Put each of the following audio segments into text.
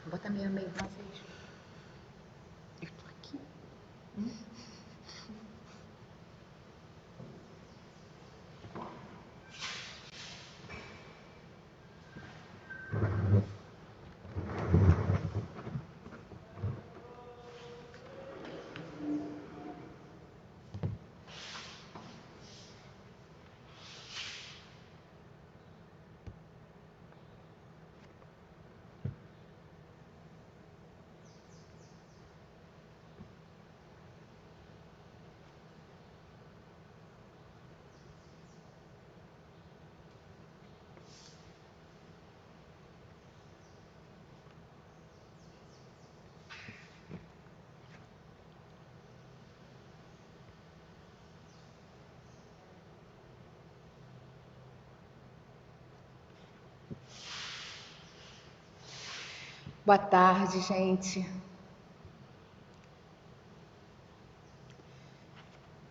Bota meio francês. Eu tô aqui. Boa tarde, gente.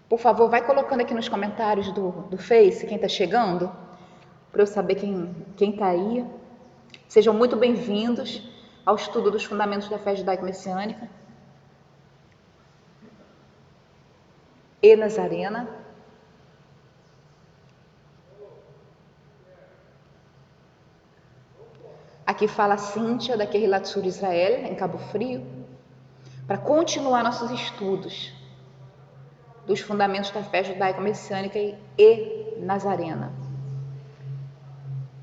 Por favor, vai colocando aqui nos comentários do Face quem está chegando, para eu saber quem está aí. Sejam muito bem-vindos ao estudo dos fundamentos da fé judaico-messiânica e Nazarena. Aqui fala a Cíntia, da Kerilat Sur Israel, em Cabo Frio, para continuar nossos estudos dos fundamentos da fé judaico-messiânica e Nazarena.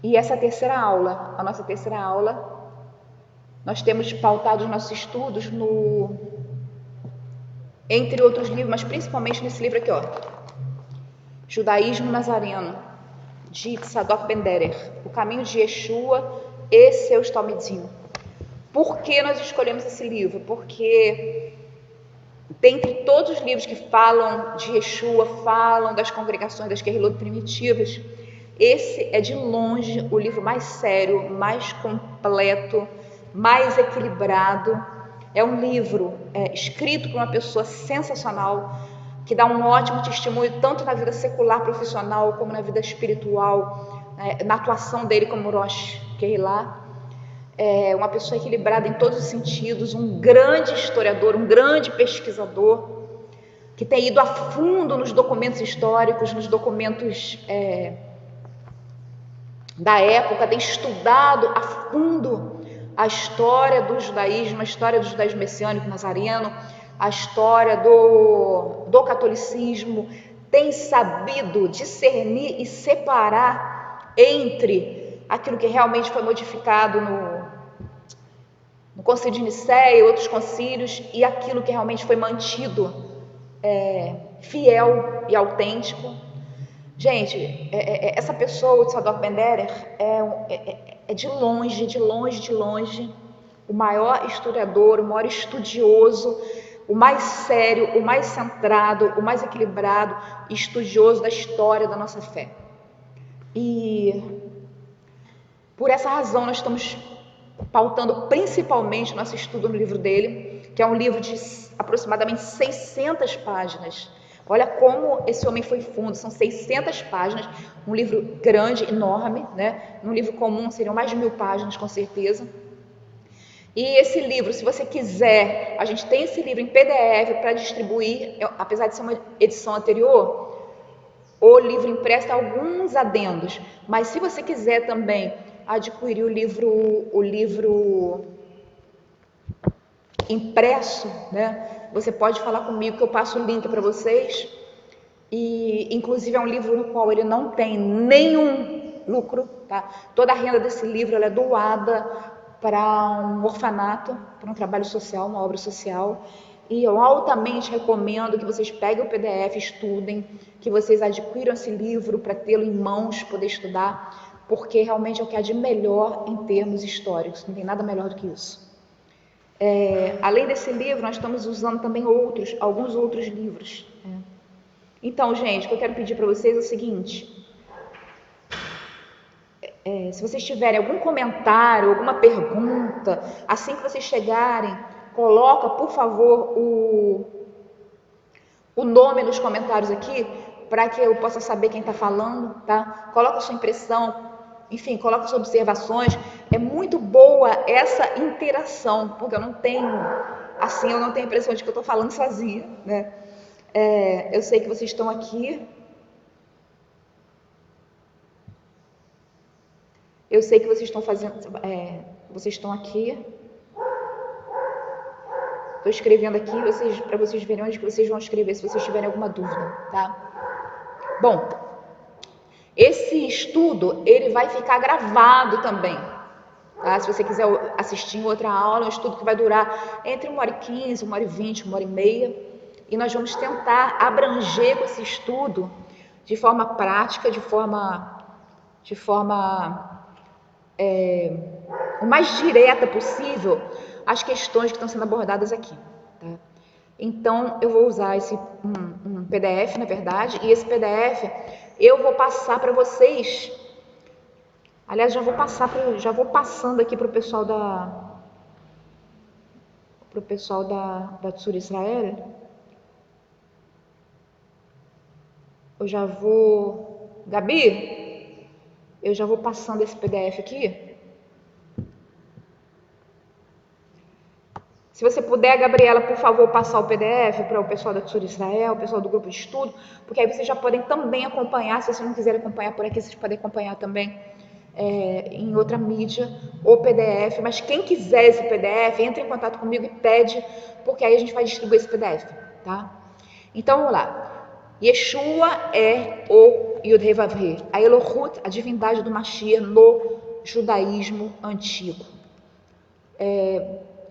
E essa terceira aula, a nossa terceira aula, nós temos pautado os nossos estudos entre outros livros, mas principalmente nesse livro aqui, ó, Judaísmo Nazareno, de Tzadok Ben Derer, O Caminho de Yeshua e seus Talmidim. Por que nós escolhemos esse livro? Porque dentre todos os livros que falam de Yeshua, falam das congregações das Querrilot primitivas, esse é de longe o livro mais sério, mais completo, mais equilibrado. É um livro escrito por uma pessoa sensacional, que dá um ótimo testemunho tanto na vida secular profissional como na vida espiritual, na atuação dele como Rosh Kehillah. É uma pessoa equilibrada em todos os sentidos, um grande historiador, um grande pesquisador, que tem ido a fundo nos documentos históricos, nos documentos da época, tem estudado a fundo a história do judaísmo, a história do judaísmo messiânico nazareno, a história do catolicismo, tem sabido discernir e separar entre aquilo que realmente foi modificado no Concílio de Nicéia e outros concílios e aquilo que realmente foi mantido fiel e autêntico. Gente, essa pessoa, o Tzadok Ben Derer, é de longe, o maior historiador, o maior estudioso, o mais sério, o mais centrado, o mais equilibrado estudioso da história da nossa fé. E por essa razão nós estamos pautando principalmente nosso estudo no livro dele, que é um livro de aproximadamente 600 páginas. Olha como esse homem foi fundo, são 600 páginas, um livro grande, enorme, né? Num livro comum seriam mais de 1000 páginas, com certeza. E esse livro, se você quiser, a gente tem esse livro em PDF para distribuir, apesar de ser uma edição anterior, o livro impresso tem alguns adendos, mas se você quiser também adquirir o livro impresso, né? Você pode falar comigo que eu passo o link para vocês. E inclusive é um livro no qual ele não tem nenhum lucro, tá? Toda a renda desse livro ela é doada para um orfanato, para um trabalho social, uma obra social. E eu altamente recomendo que vocês peguem o PDF, estudem, que vocês adquiram esse livro para tê-lo em mãos, poder estudar, porque realmente é o que há de melhor em termos históricos, não tem nada melhor do que isso. Além desse livro, nós estamos usando também alguns outros livros. Então, gente, o que eu quero pedir para vocês é o seguinte: se vocês tiverem algum comentário, alguma pergunta, assim que vocês chegarem, coloca, por favor, o nome nos comentários aqui, para que eu possa saber quem está falando, tá? Coloca a sua impressão, enfim, coloca suas observações. É muito boa essa interação, porque eu não tenho a impressão de que eu estou falando sozinha, né? Eu sei que vocês estão aqui. Eu sei que vocês estão fazendo, vocês estão aqui. Estou escrevendo aqui para vocês verem onde que vocês vão escrever se vocês tiverem alguma dúvida, tá? Bom, esse estudo ele vai ficar gravado também, tá? Se você quiser assistir em outra aula, é um estudo que vai durar entre 1h15, 1h20, 1h30, e nós vamos tentar abranger com esse estudo de forma prática, de forma o mais direta possível as questões que estão sendo abordadas aqui, tá? Então, eu vou usar um PDF, na verdade, e esse PDF eu vou passar para vocês. Aliás, já vou passando aqui para o pessoal da Tzur Israel. Eu já vou... Gabi, eu já vou passando esse PDF aqui. Se você puder, Gabriela, por favor, passar o PDF para o pessoal da Tzur Israel, o pessoal do grupo de estudo, porque aí vocês já podem também acompanhar. Se vocês não quiserem acompanhar por aqui, vocês podem acompanhar também em outra mídia, o PDF. Mas quem quiser esse PDF, entre em contato comigo e pede, porque aí a gente vai distribuir esse PDF, tá? Então, vamos lá. Yeshua é o Yud-Heh-Vav-Heh, a Elohut, a divindade do Mashiach no judaísmo antigo.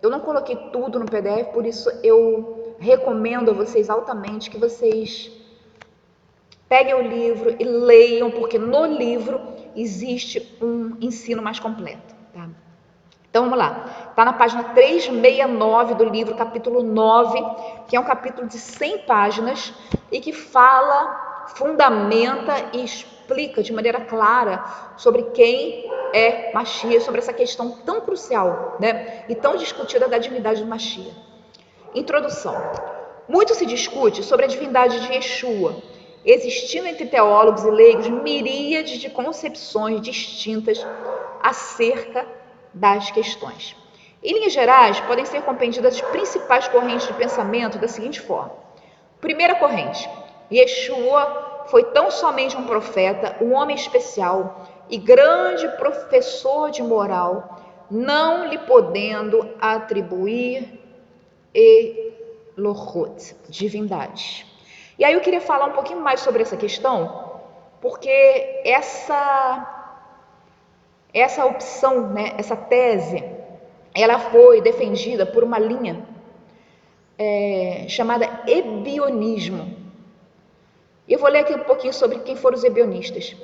Eu não coloquei tudo no PDF, por isso eu recomendo a vocês altamente que vocês peguem o livro e leiam, porque no livro existe um ensino mais completo, tá? Então vamos lá, está na página 369 do livro, capítulo 9, que é um capítulo de 100 páginas e que fala, fundamenta e explica de maneira clara sobre quem é Mashiach, sobre essa questão tão crucial, né, e tão discutida da divindade do Mashiach. Introdução. Muito se discute sobre a divindade de Yeshua, existindo entre teólogos e leigos miríades de concepções distintas acerca das questões. Em linhas gerais, podem ser compreendidas as principais correntes de pensamento da seguinte forma. Primeira corrente: Yeshua foi tão somente um profeta, um homem especial e grande professor de moral, não lhe podendo atribuir Elohut, divindade. E aí eu queria falar um pouquinho mais sobre essa questão, porque essa opção, né, essa tese, ela foi defendida por uma linha chamada ebionismo. Eu vou ler aqui um pouquinho sobre quem foram os ebionistas.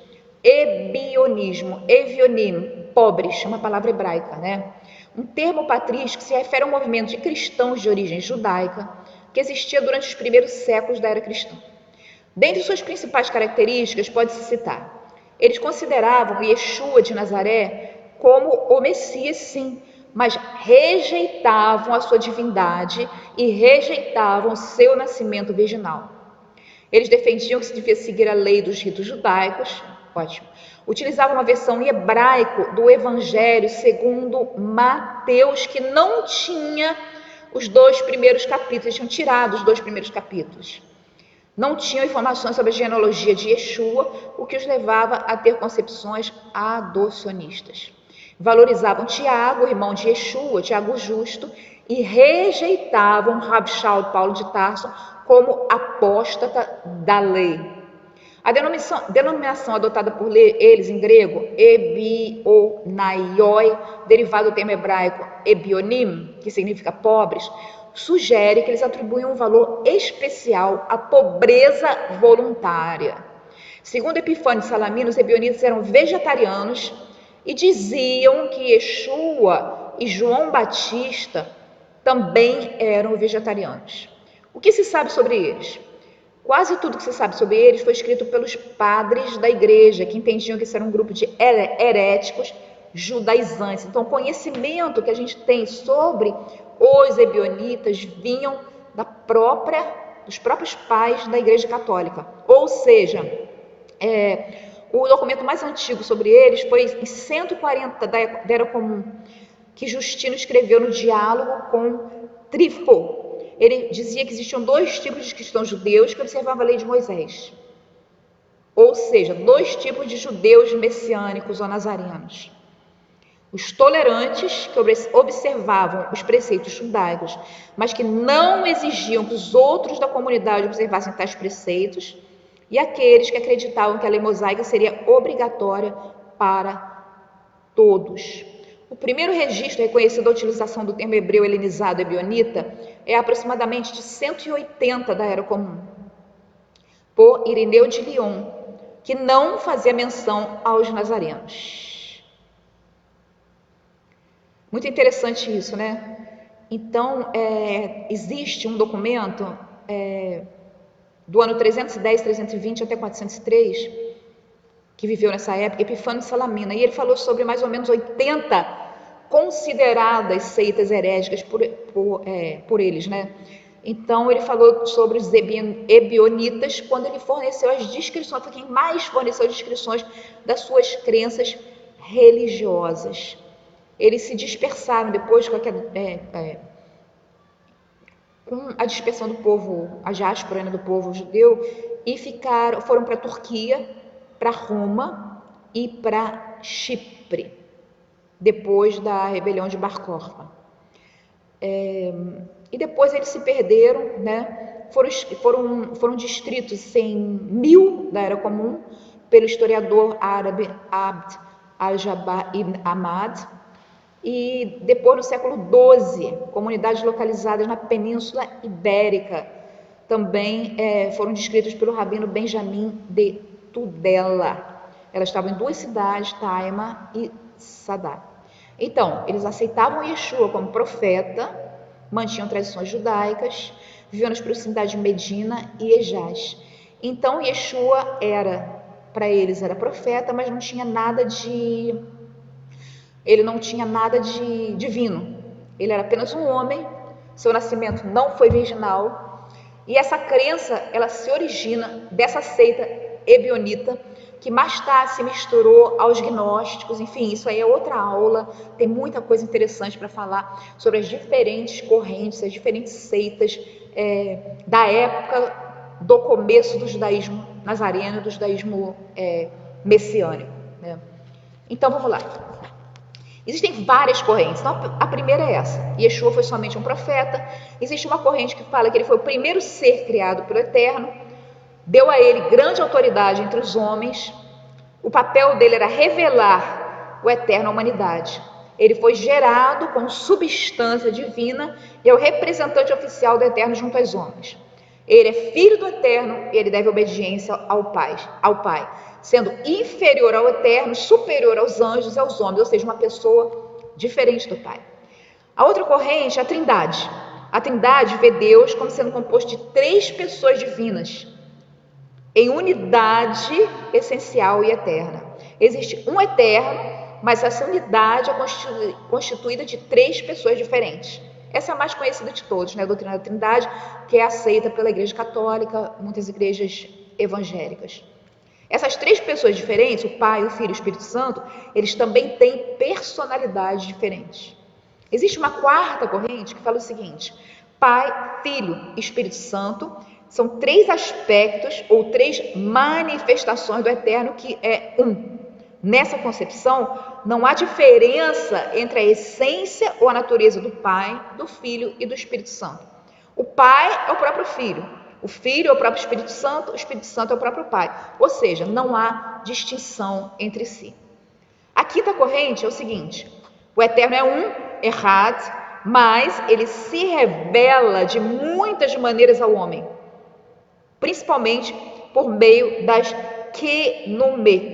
Ebionismo, evionim, pobres, é uma palavra hebraica, né? Um termo patrístico que se refere a um movimento de cristãos de origem judaica que existia durante os primeiros séculos da era cristã. Dentre suas principais características, pode-se citar: eles consideravam Yeshua de Nazaré como o Messias, sim, mas rejeitavam a sua divindade e rejeitavam o seu nascimento virginal. Eles defendiam que se devia seguir a lei dos ritos judaicos, ótimo. Utilizavam uma versão em hebraico do Evangelho segundo Mateus, que não tinha os 2 primeiros capítulos, eles tinham tirado os 2 primeiros capítulos. Não tinham informações sobre a genealogia de Yeshua, o que os levava a ter concepções adocionistas. Valorizavam Tiago, irmão de Yeshua, Tiago Justo, e rejeitavam Rabi Shaul Paulo de Tarso como apóstata da lei. A denominação adotada por eles em grego, ebionaioi, derivado do termo hebraico ebionim, que significa pobres, sugere que eles atribuem um valor especial à pobreza voluntária. Segundo Epifânio de Salamina, os ebionitas eram vegetarianos e diziam que Yeshua e João Batista também eram vegetarianos. O que se sabe sobre eles? Quase tudo que se sabe sobre eles foi escrito pelos padres da igreja, que entendiam que isso era um grupo de heréticos judaizantes. Então, o conhecimento que a gente tem sobre os ebionitas vinham dos próprios pais da igreja católica. Ou seja, O documento mais antigo sobre eles foi em 140 da Era Comum, que Justino escreveu no diálogo com Trífo. Ele dizia que existiam 2 tipos de cristãos judeus que observavam a lei de Moisés. Ou seja, 2 tipos de judeus messiânicos ou nazarenos. Os tolerantes, que observavam os preceitos judaicos, mas que não exigiam que os outros da comunidade observassem tais preceitos, e aqueles que acreditavam que a lei mosaica seria obrigatória para todos. O primeiro registro reconhecido da utilização do termo hebreu helenizado ebionita é aproximadamente de 180 da Era Comum, por Irineu de Lyon, que não fazia menção aos nazarenos. Muito interessante isso, né? Então, existe um documento do ano 310, 320 até 403, que viveu nessa época, Epifânio de Salamina, e ele falou sobre mais ou menos 80 consideradas seitas heréticas por eles, né? Então, ele falou sobre os ebionitas quando ele forneceu as descrições, foi quem mais forneceu as descrições das suas crenças religiosas. Eles se dispersaram depois com a dispersão do povo, a diáspora, né, do povo judeu, e foram para a Turquia, para Roma e para Chipre, depois da rebelião de Bar-Corba. E depois eles se perderam, né? Foram distritos em 1000 da Era Comum pelo historiador árabe Abd al-Jabbar ibn Ahmad, e depois no século XII, comunidades localizadas na Península Ibérica também foram descritas pelo rabino Benjamim de Tudela. Elas estavam em 2 cidades, Taima e Sadá. Então, eles aceitavam Yeshua como profeta, mantinham tradições judaicas, viviam nas proximidades de Medina e Hejaz. Então, Yeshua para eles era profeta, mas não tinha nada de divino. Ele era apenas um homem, seu nascimento não foi virginal, e essa crença, ela se origina dessa seita ebionita, que mais tarde se misturou aos gnósticos. Enfim, isso aí é outra aula, tem muita coisa interessante para falar sobre as diferentes correntes, as diferentes seitas da época do começo do judaísmo nazareno, do judaísmo messiânico, né? Então, vamos lá. Existem várias correntes. Então, a primeira é essa: Yeshua foi somente um profeta. Existe uma corrente que fala que ele foi o primeiro ser criado pelo Eterno, deu a ele grande autoridade entre os homens. O papel dele era revelar o Eterno à humanidade. Ele foi gerado com substância divina e é o representante oficial do Eterno junto aos homens. Ele é filho do Eterno e ele deve obediência ao Pai, sendo inferior ao Eterno, superior aos anjos e aos homens, ou seja, uma pessoa diferente do Pai. A outra corrente é a Trindade. A Trindade vê Deus como sendo composto de 3 pessoas divinas, em unidade essencial e eterna. Existe um Eterno, mas essa unidade é constituída de 3 pessoas diferentes. Essa é a mais conhecida de todos, né? A doutrina da Trindade, que é aceita pela Igreja Católica, muitas igrejas evangélicas. Essas 3 pessoas diferentes, o Pai, o Filho e o Espírito Santo, eles também têm personalidades diferentes. Existe uma quarta corrente que fala o seguinte: Pai, Filho e Espírito Santo são 3 aspectos ou 3 manifestações do Eterno, que é um. Nessa concepção, não há diferença entre a essência ou a natureza do Pai, do Filho e do Espírito Santo. O Pai é o próprio Filho, o Filho é o próprio Espírito Santo é o próprio Pai. Ou seja, não há distinção entre si. A quinta corrente é o seguinte: o Eterno é um, errado, mas ele se revela de muitas maneiras ao homem, principalmente por meio das Knume.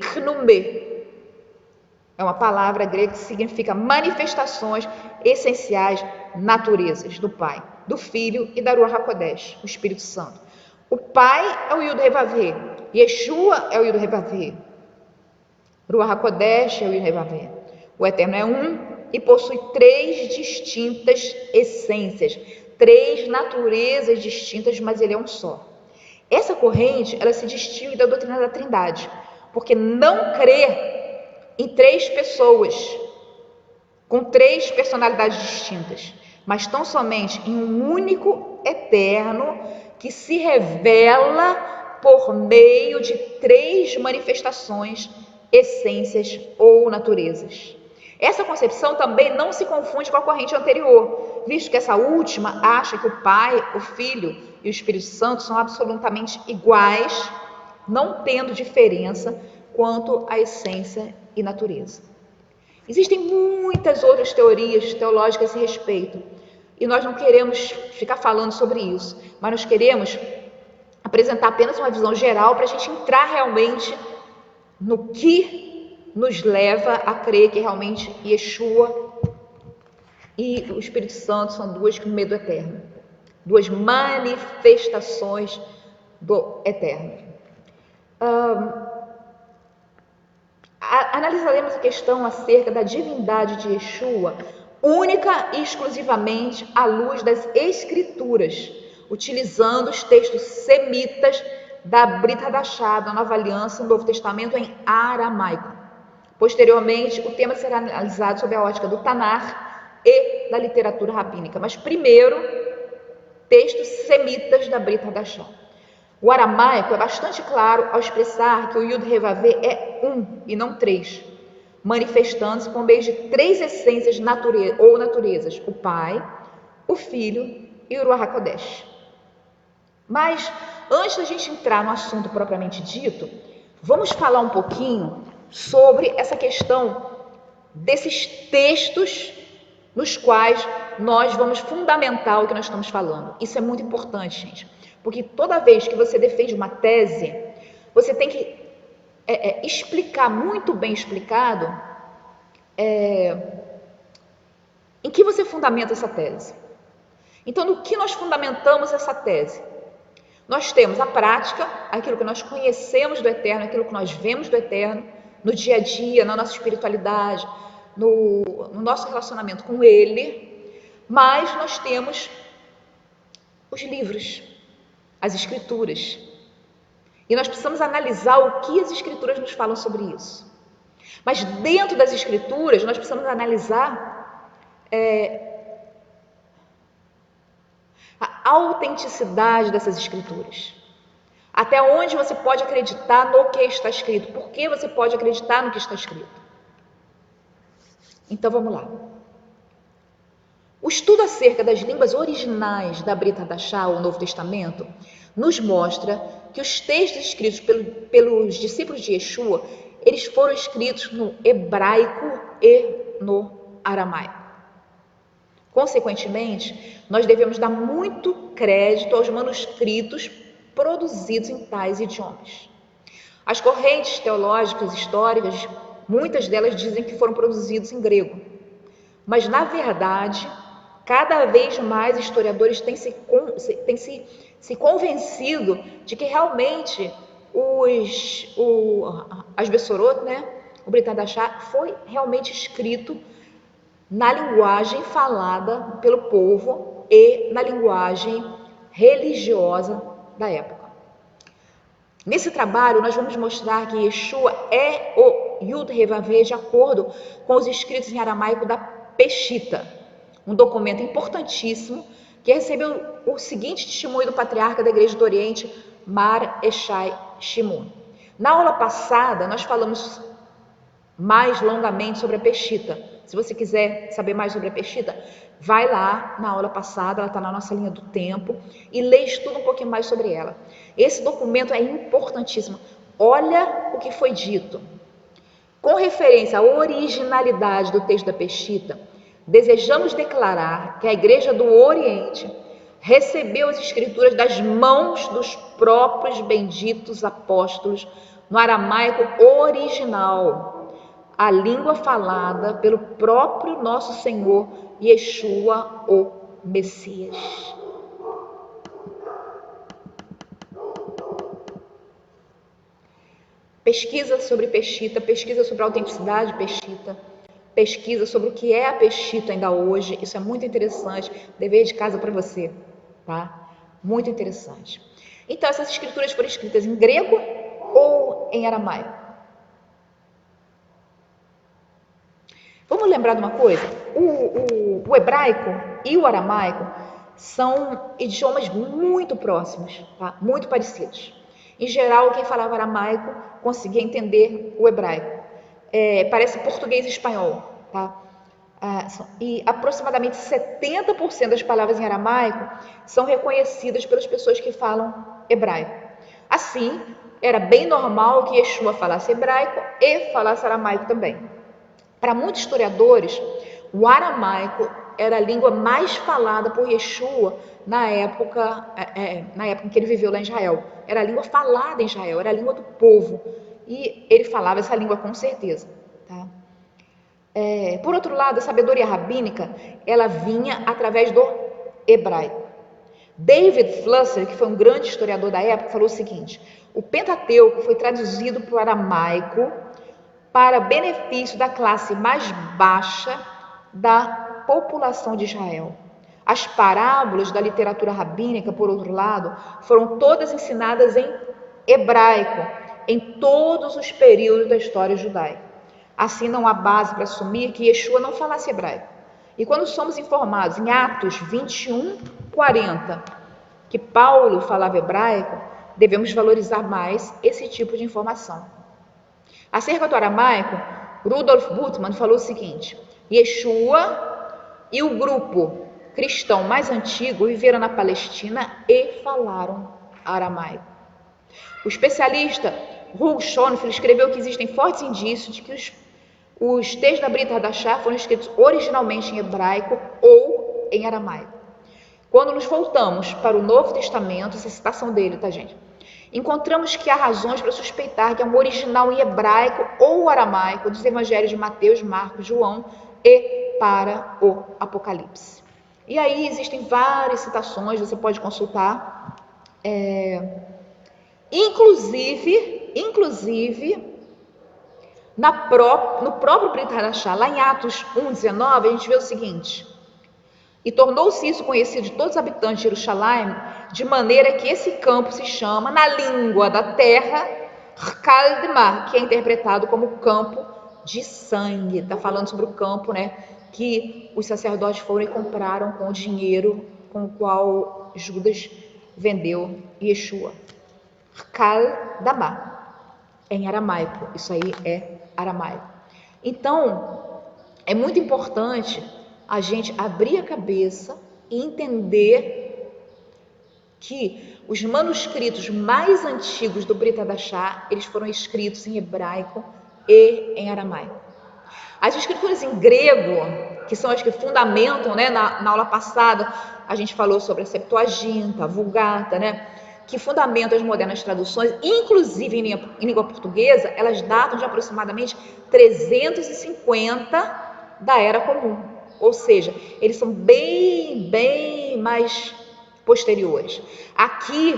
É uma palavra grega que significa manifestações essenciais, naturezas do Pai, do Filho e da Ruach HaKodesh, o Espírito Santo. O Pai é o Yud Revavê, Yeshua é o Yud Revavê, Ruach HaKodesh é o Yud Revavê. O Eterno é um e possui 3 distintas essências, 3 naturezas distintas, mas ele é um só. Essa corrente, ela se distingue da doutrina da Trindade, porque não crê em três pessoas, com três personalidades distintas, mas tão somente em um único eterno que se revela por meio de três manifestações, essências ou naturezas. Essa concepção também não se confunde com a corrente anterior, visto que essa última acha que o Pai, o Filho e o Espírito Santo são absolutamente iguais, não tendo diferença quanto à essência e natureza. Existem muitas outras teorias teológicas a esse respeito, e nós não queremos ficar falando sobre isso, mas nós queremos apresentar apenas uma visão geral para a gente entrar realmente no que nos leva a crer que realmente Yeshua e o Espírito Santo são duas com medo eterno, duas manifestações do eterno. Analisaremos a questão acerca da divindade de Yeshua única e exclusivamente à luz das Escrituras, utilizando os textos semitas da Brit Hadashah, da Nova Aliança, do Novo Testamento em aramaico. Posteriormente, o tema será analisado sob a ótica do Tanar e da literatura rabínica, mas primeiro, textos semitas da Brit Hadashah. O aramaico é bastante claro ao expressar que o Yud Revavê é um e não três, manifestando-se por meio de três essências ou naturezas, o Pai, o Filho e o Ruach HaKodesh. Mas, antes da gente entrar no assunto propriamente dito, vamos falar um pouquinho sobre essa questão desses textos nos quais nós vamos fundamentar o que nós estamos falando. Isso é muito importante, gente, porque toda vez que você defende uma tese, você tem que explicar muito bem explicado em que você fundamenta essa tese. Então, no que nós fundamentamos essa tese? Nós temos a prática, aquilo que nós conhecemos do eterno, aquilo que nós vemos do eterno, no dia a dia, na nossa espiritualidade, no nosso relacionamento com ele, mas nós temos os livros, as escrituras, e nós precisamos analisar o que as escrituras nos falam sobre isso. Mas dentro das escrituras, nós precisamos analisar a autenticidade dessas escrituras. Até onde você pode acreditar no que está escrito? Por que você pode acreditar no que está escrito? Então vamos lá. O estudo acerca das línguas originais da Brit Hadashah, o Novo Testamento, nos mostra que os textos escritos pelos discípulos de Yeshua, eles foram escritos no hebraico e no aramaico. Consequentemente, nós devemos dar muito crédito aos manuscritos produzidos em tais idiomas. As correntes teológicas históricas, muitas delas dizem que foram produzidos em grego, mas na verdade, cada vez mais historiadores têm se convencido de que realmente as Bessorot, o Brit Hadashah, foi realmente escrito na linguagem falada pelo povo e na linguagem religiosa da época. Nesse trabalho, nós vamos mostrar que Yeshua é o Yud Revavê de acordo com os escritos em aramaico da Peshita, um documento importantíssimo que recebeu o seguinte testemunho do patriarca da Igreja do Oriente, Mar Eshai Shimon. Na aula passada, nós falamos mais longamente sobre a Peshita. Se você quiser saber mais sobre a Peshita, vai lá na aula passada, ela está na nossa linha do tempo, e lê, estuda um pouquinho mais sobre ela. Esse documento é importantíssimo. Olha o que foi dito. Com referência à originalidade do texto da Peshita, desejamos declarar que a Igreja do Oriente recebeu as Escrituras das mãos dos próprios benditos apóstolos no aramaico original, a língua falada pelo próprio nosso Senhor Yeshua, o Messias. Pesquisa sobre Peshita, pesquisa sobre a autenticidade de Peshita, pesquisa sobre o que é a Peshita ainda hoje. Isso é muito interessante, dever de casa para você, tá? Muito interessante. Então, essas escrituras foram escritas em grego ou em aramaico? Vamos lembrar de uma coisa? O hebraico e o aramaico são idiomas muito próximos, tá? Muito parecidos. Em geral, quem falava aramaico conseguia entender o hebraico. Parece português e espanhol, tá? E aproximadamente 70% das palavras em aramaico são reconhecidas pelas pessoas que falam hebraico. Assim, era bem normal que Yeshua falasse hebraico e falasse aramaico também. Para muitos historiadores, o aramaico era a língua mais falada por Yeshua na época em que ele viveu lá em Israel. Era a língua falada em Israel, era a língua do povo. E ele falava essa língua com certeza. Tá? Por outro lado, a sabedoria rabínica, ela vinha através do hebraico. David Flusser, que foi um grande historiador da época, falou o seguinte: o Pentateuco foi traduzido para o aramaico para benefício da classe mais baixa da população de Israel. As parábolas da literatura rabínica, por outro lado, foram todas ensinadas em hebraico, em todos os períodos da história judaica. Assim, não há base para assumir que Yeshua não falasse hebraico. E quando somos informados em Atos 21, 40, que Paulo falava hebraico, devemos valorizar mais esse tipo de informação. Acerca do aramaico, Rudolf Bultmann falou o seguinte: Yeshua e o grupo cristão mais antigo viveram na Palestina e falaram aramaico. O especialista Hugh Schonfield escreveu que existem fortes indícios de que os textos da Brit Hadashah foram escritos originalmente em hebraico ou em aramaico. Quando nos voltamos para o Novo Testamento, essa citação dele, tá, gente? Encontramos que há razões para suspeitar que é um original em hebraico ou aramaico dos evangelhos de Mateus, Marcos, João e para o Apocalipse. E aí existem várias citações, você pode consultar. Inclusive no próprio Brit Hadashah, lá em Atos 1:19, a gente vê o seguinte: e tornou-se isso conhecido de todos os habitantes de Jerusalém, de maneira que esse campo se chama, na língua da terra, Kaldemar, que é interpretado como campo de sangue. Está falando sobre o campo, né, que os sacerdotes foram e compraram com o dinheiro com o qual Judas vendeu Yeshua. Kaldemar, em aramaico. Isso aí é aramaico. Então, é muito importante a gente abrir a cabeça e entender que os manuscritos mais antigos do Brit Hadashah, eles foram escritos em hebraico e em aramaico. As escrituras em grego, que são as que fundamentam, né, na aula passada, a gente falou sobre a Septuaginta, a Vulgata, né, que fundamentam as modernas traduções, inclusive em língua portuguesa, elas datam de aproximadamente 350 da Era Comum. Ou seja, eles são bem mais posteriores. Aqui,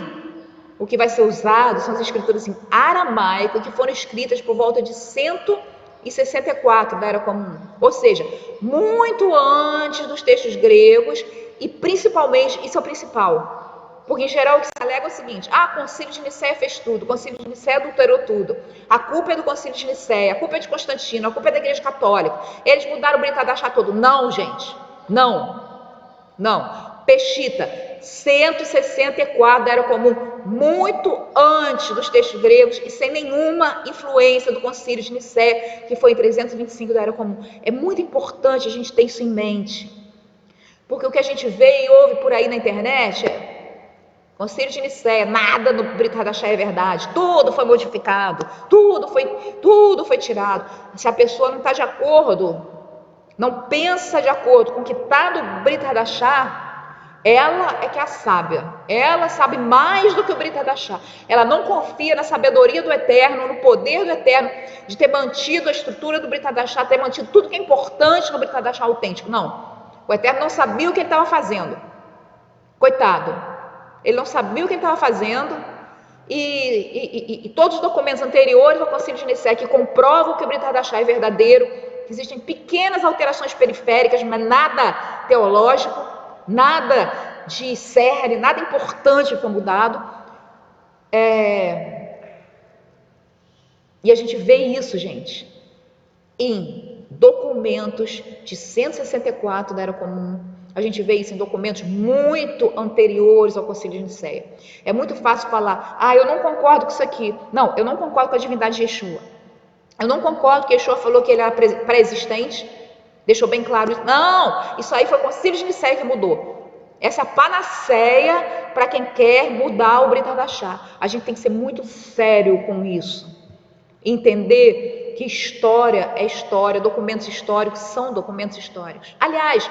o que vai ser usado são as escrituras em aramaico, que foram escritas por volta de 164 da Era Comum. Ou seja, muito antes dos textos gregos e principalmente, isso é o principal, porque em geral o que se alega é o seguinte: o concílio de Nicéia fez tudo, o concílio de Nicéia adulterou tudo, a culpa é do concílio de Nicéia, a culpa é de Constantino, a culpa é da igreja católica, eles mudaram o Brit Hadashah todo. Não, gente, não. Peshita, 164 da Era Comum, muito antes dos textos gregos e sem nenhuma influência do concílio de Nicéia, que foi em 325 da Era Comum. É muito importante a gente ter isso em mente, porque o que a gente vê e ouve por aí na internet é: concílio de Nicéia, nada no Brit Hadashah é verdade, tudo foi modificado, tudo foi tirado. Se a pessoa não está de acordo, não pensa de acordo com o que está no Brit Hadashah, ela é que é a sábia, ela sabe mais do que o Brit Hadashah, ela não confia na sabedoria do Eterno, no poder do Eterno, de ter mantido a estrutura do Brit Hadashah, ter mantido tudo que é importante no Brit Hadashah autêntico. Não, o Eterno não sabia o que ele estava fazendo, coitado. Ele não sabia o que ele estava fazendo, e todos os documentos anteriores ao concílio de Nicéia que comprovam que o Brit Hadashah é verdadeiro, que existem pequenas alterações periféricas, mas nada teológico, nada de cerne, nada importante foi mudado. E a gente vê isso, gente, em documentos documentos de 164 da Era Comum. A gente vê isso em documentos muito anteriores ao Concílio de Nicéia. É muito fácil falar, eu não concordo com isso aqui. Não, eu não concordo com a divindade de Yeshua. Eu não concordo que Yeshua falou que ele era pré-existente. Deixou bem claro isso. Não, isso aí foi o Concílio de Nicéia que mudou. Essa é a panaceia para quem quer mudar o Brit Hadashah. A gente tem que ser muito sério com isso. Entender que história é história, documentos históricos são documentos históricos. Aliás,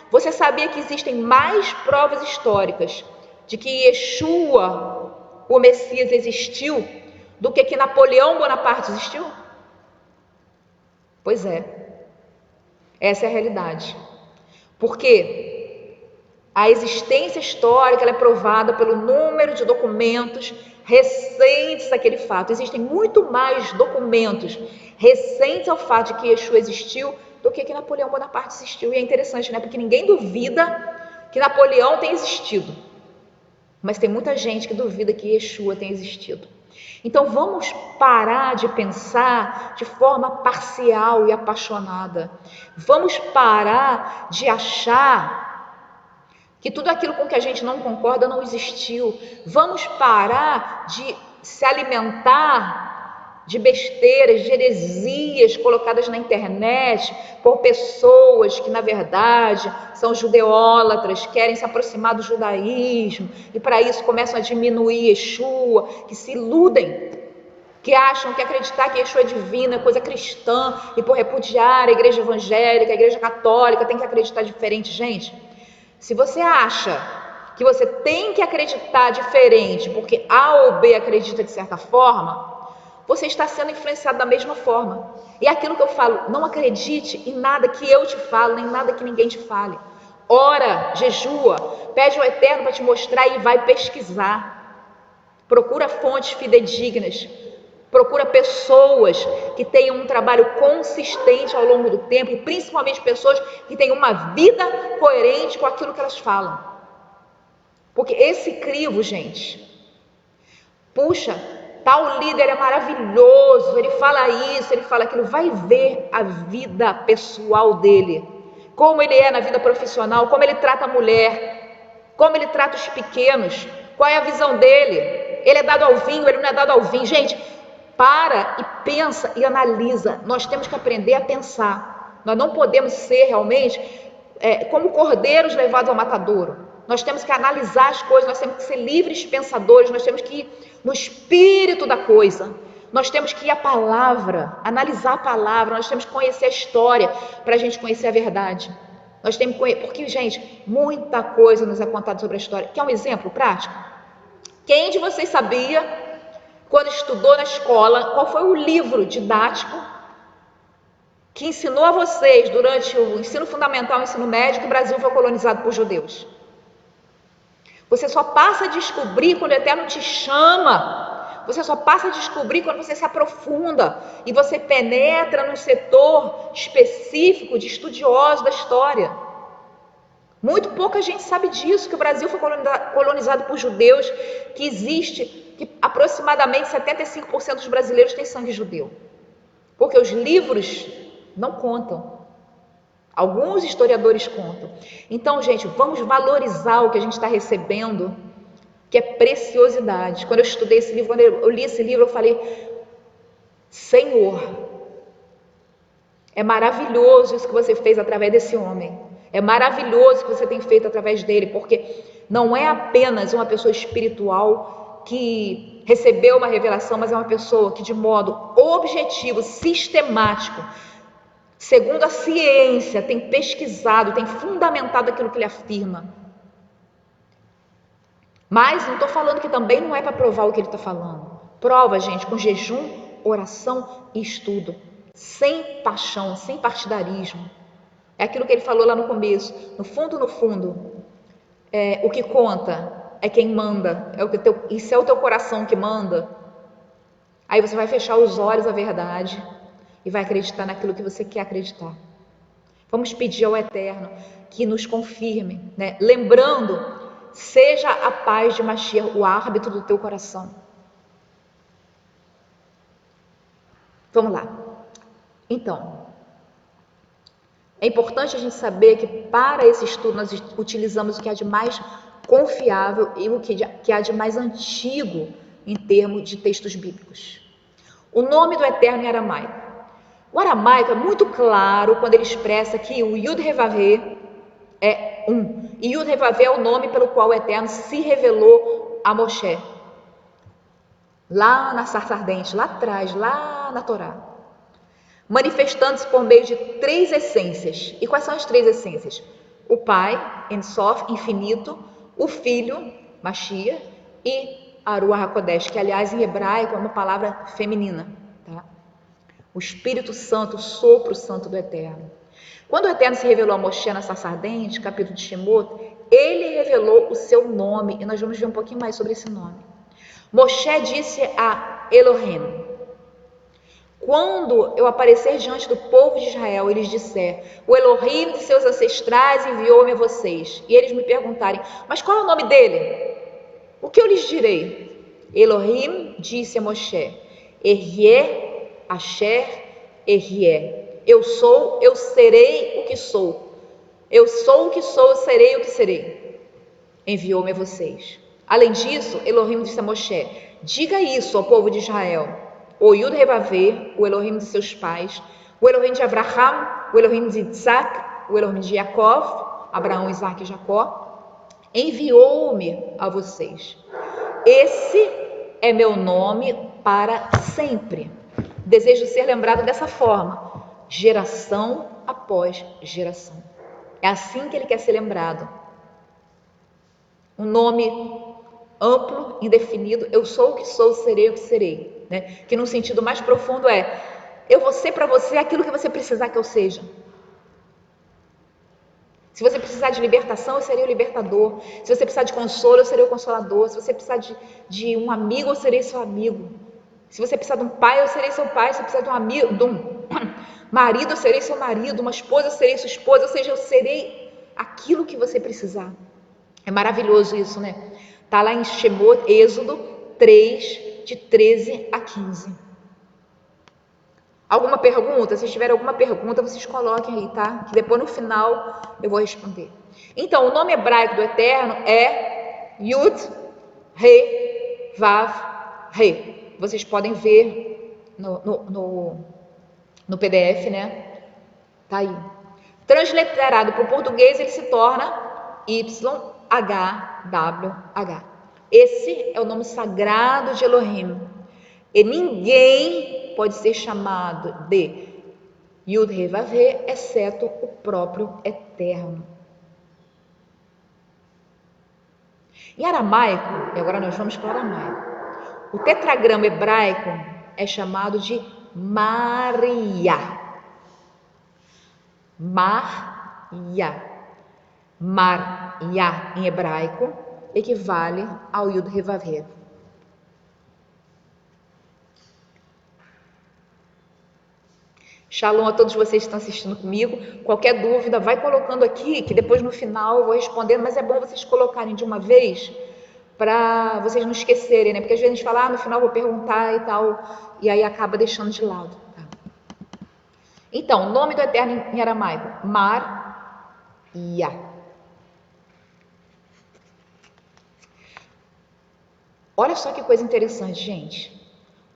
você sabia que existem mais provas históricas de que Yeshua, o Messias, existiu do que Napoleão Bonaparte existiu? Pois é, essa é a realidade. Porque a existência histórica ela é provada pelo número de documentos recentes àquele fato. Existem muito mais documentos recentes ao fato de que Yeshua existiu do que Napoleão Bonaparte existiu. E é interessante, né? Porque ninguém duvida que Napoleão tenha existido. Mas tem muita gente que duvida que Yeshua tenha existido. Então vamos parar de pensar de forma parcial e apaixonada. Vamos parar de achar que tudo aquilo com que a gente não concorda não existiu. Vamos parar de se alimentar de besteiras, de heresias colocadas na internet por pessoas que na verdade são judeólatras, querem se aproximar do judaísmo e para isso começam a diminuir Yeshua, que se iludem, que acham que acreditar que Yeshua é divino é coisa cristã e por repudiar a igreja evangélica, a igreja católica tem que acreditar diferente. Gente, se você acha que você tem que acreditar diferente porque A ou B acredita de certa forma, você está sendo influenciado da mesma forma. E é aquilo que eu falo, não acredite em nada que eu te falo, nem nada que ninguém te fale. Ora, jejua, pede ao Eterno para te mostrar e vai pesquisar. Procura fontes fidedignas. Procura pessoas que tenham um trabalho consistente ao longo do tempo e principalmente pessoas que tenham uma vida coerente com aquilo que elas falam. Porque esse crivo, gente, puxa, tal líder é maravilhoso, ele fala isso, ele fala aquilo, vai ver a vida pessoal dele, como ele é na vida profissional, como ele trata a mulher, como ele trata os pequenos, qual é a visão dele, ele é dado ao vinho, ele não é dado ao vinho. Gente, para e pensa e analisa. Nós temos que aprender a pensar. Nós não podemos ser realmente como cordeiros levados ao matadouro. Nós temos que analisar as coisas, nós temos que ser livres pensadores, nós temos que ir no espírito da coisa. Nós temos que ir à palavra, analisar a palavra, nós temos que conhecer a história para a gente conhecer a verdade. Nós temos que conhecer, porque, gente, muita coisa nos é contada sobre a história. Quer um exemplo prático? Quem de vocês sabia, quando estudou na escola, qual foi o livro didático que ensinou a vocês, durante o ensino fundamental e o ensino médio, que o Brasil foi colonizado por judeus? Você só passa a descobrir quando o Eterno te chama. Você só passa a descobrir quando você se aprofunda e você penetra num setor específico de estudiosos da história. Muito pouca gente sabe disso, que o Brasil foi colonizado por judeus, que existe, que aproximadamente 75% dos brasileiros têm sangue judeu. Porque os livros não contam. Alguns historiadores contam. Então, gente, vamos valorizar o que a gente está recebendo, que é preciosidade. Quando eu estudei esse livro, quando eu li esse livro, eu falei, Senhor, é maravilhoso isso que você fez através desse homem. É maravilhoso o que você tem feito através dele, porque não é apenas uma pessoa espiritual que recebeu uma revelação, mas é uma pessoa que de modo objetivo, sistemático, segundo a ciência, tem pesquisado, tem fundamentado aquilo que ele afirma. Mas não estou falando que também não é para provar o que ele está falando. Prova, gente, com jejum, oração e estudo. Sem paixão, sem partidarismo. É aquilo que ele falou lá no começo. No fundo, o que conta é quem manda. E se é o teu coração que manda, aí você vai fechar os olhos à verdade e vai acreditar naquilo que você quer acreditar. Vamos pedir ao Eterno que nos confirme, né? Lembrando, seja a paz de Mashiach o árbitro do teu coração. Vamos lá. Então, É importante a gente saber que para esse estudo nós utilizamos o que há de mais confiável e o que há de mais antigo em termos de textos bíblicos. O nome do Eterno em aramaico. O aramaico é muito claro quando ele expressa que o Yud-Heh-Vavê é um. E Yud-Heh-Vavê é o nome pelo qual o Eterno se revelou a Moshe. Lá na sarça ardente, lá atrás, lá na Torá. Manifestando-se por meio de 3 essências. E quais são as 3 essências? O Pai, Ensof, infinito, o Filho, Mashiach, e Aruach HaKodesh, que aliás em hebraico é uma palavra feminina. Tá? O Espírito Santo, o sopro santo do Eterno. Quando o Eterno se revelou a Moshe na sarça ardente, capítulo de Shemot, ele revelou o seu nome, e nós vamos ver um pouquinho mais sobre esse nome. Moshe disse a Elohim: quando eu aparecer diante do povo de Israel, eles disser, o Elohim de seus ancestrais enviou-me a vocês, e eles me perguntarem, mas qual é o nome dele? O que eu lhes direi? Elohim disse a Moshe, Ehyeh, Asher, Ehyeh. Eu sou, eu serei o que sou. Eu sou o que sou, eu serei o que serei. Enviou-me a vocês. Além disso, Elohim disse a Moshe, diga isso ao povo de Israel. O Yud-Heh-Vavê, o Elohim de seus pais, o Elohim de Abraham, o Elohim de Isaac, o Elohim de Jacó, Abraão, Isaac e Jacó, enviou-me a vocês. Esse é meu nome para sempre. Desejo ser lembrado dessa forma, geração após geração. É assim que ele quer ser lembrado. Um nome amplo, indefinido, eu sou o que sou, serei o que serei, né? Que no sentido mais profundo é, eu vou ser para você aquilo que você precisar que eu seja. Se você precisar de libertação, eu serei o libertador. Se você precisar de consolo, eu serei o consolador. Se você precisar de um amigo, eu serei seu amigo. Se você precisar de um pai, eu serei seu pai. Se você precisar de um amigo, de um marido, eu serei seu marido. Uma esposa, eu serei sua esposa. Ou seja, eu serei aquilo que você precisar. É maravilhoso isso, né? Está lá em Shemot, Êxodo 3, de 13 a 15. Alguma pergunta? Se tiver alguma pergunta, vocês coloquem aí, tá? Que depois no final eu vou responder. Então, o nome hebraico do Eterno é Yud, Re, Vav, Re. Vocês podem ver no PDF, né? Tá aí. Transliterado para o português, ele se torna YHWH. Esse é o nome sagrado de Elohim. E ninguém pode ser chamado de Yud-Heh-Vavê, exceto o próprio Eterno. Em aramaico, e agora nós vamos para o aramaico, o tetragrama hebraico é chamado de Maria. Maria. Maria, em hebraico, equivale ao Yud-Heh-Vavê. Shalom a todos vocês que estão assistindo comigo. Qualquer dúvida, vai colocando aqui, que depois no final eu vou responder, mas é bom vocês colocarem de uma vez, para vocês não esquecerem, né? Porque às vezes a gente fala, no final eu vou perguntar e tal, e aí acaba deixando de lado. Tá? Então, o nome do Eterno em aramaico, Maria. Olha só que coisa interessante, gente.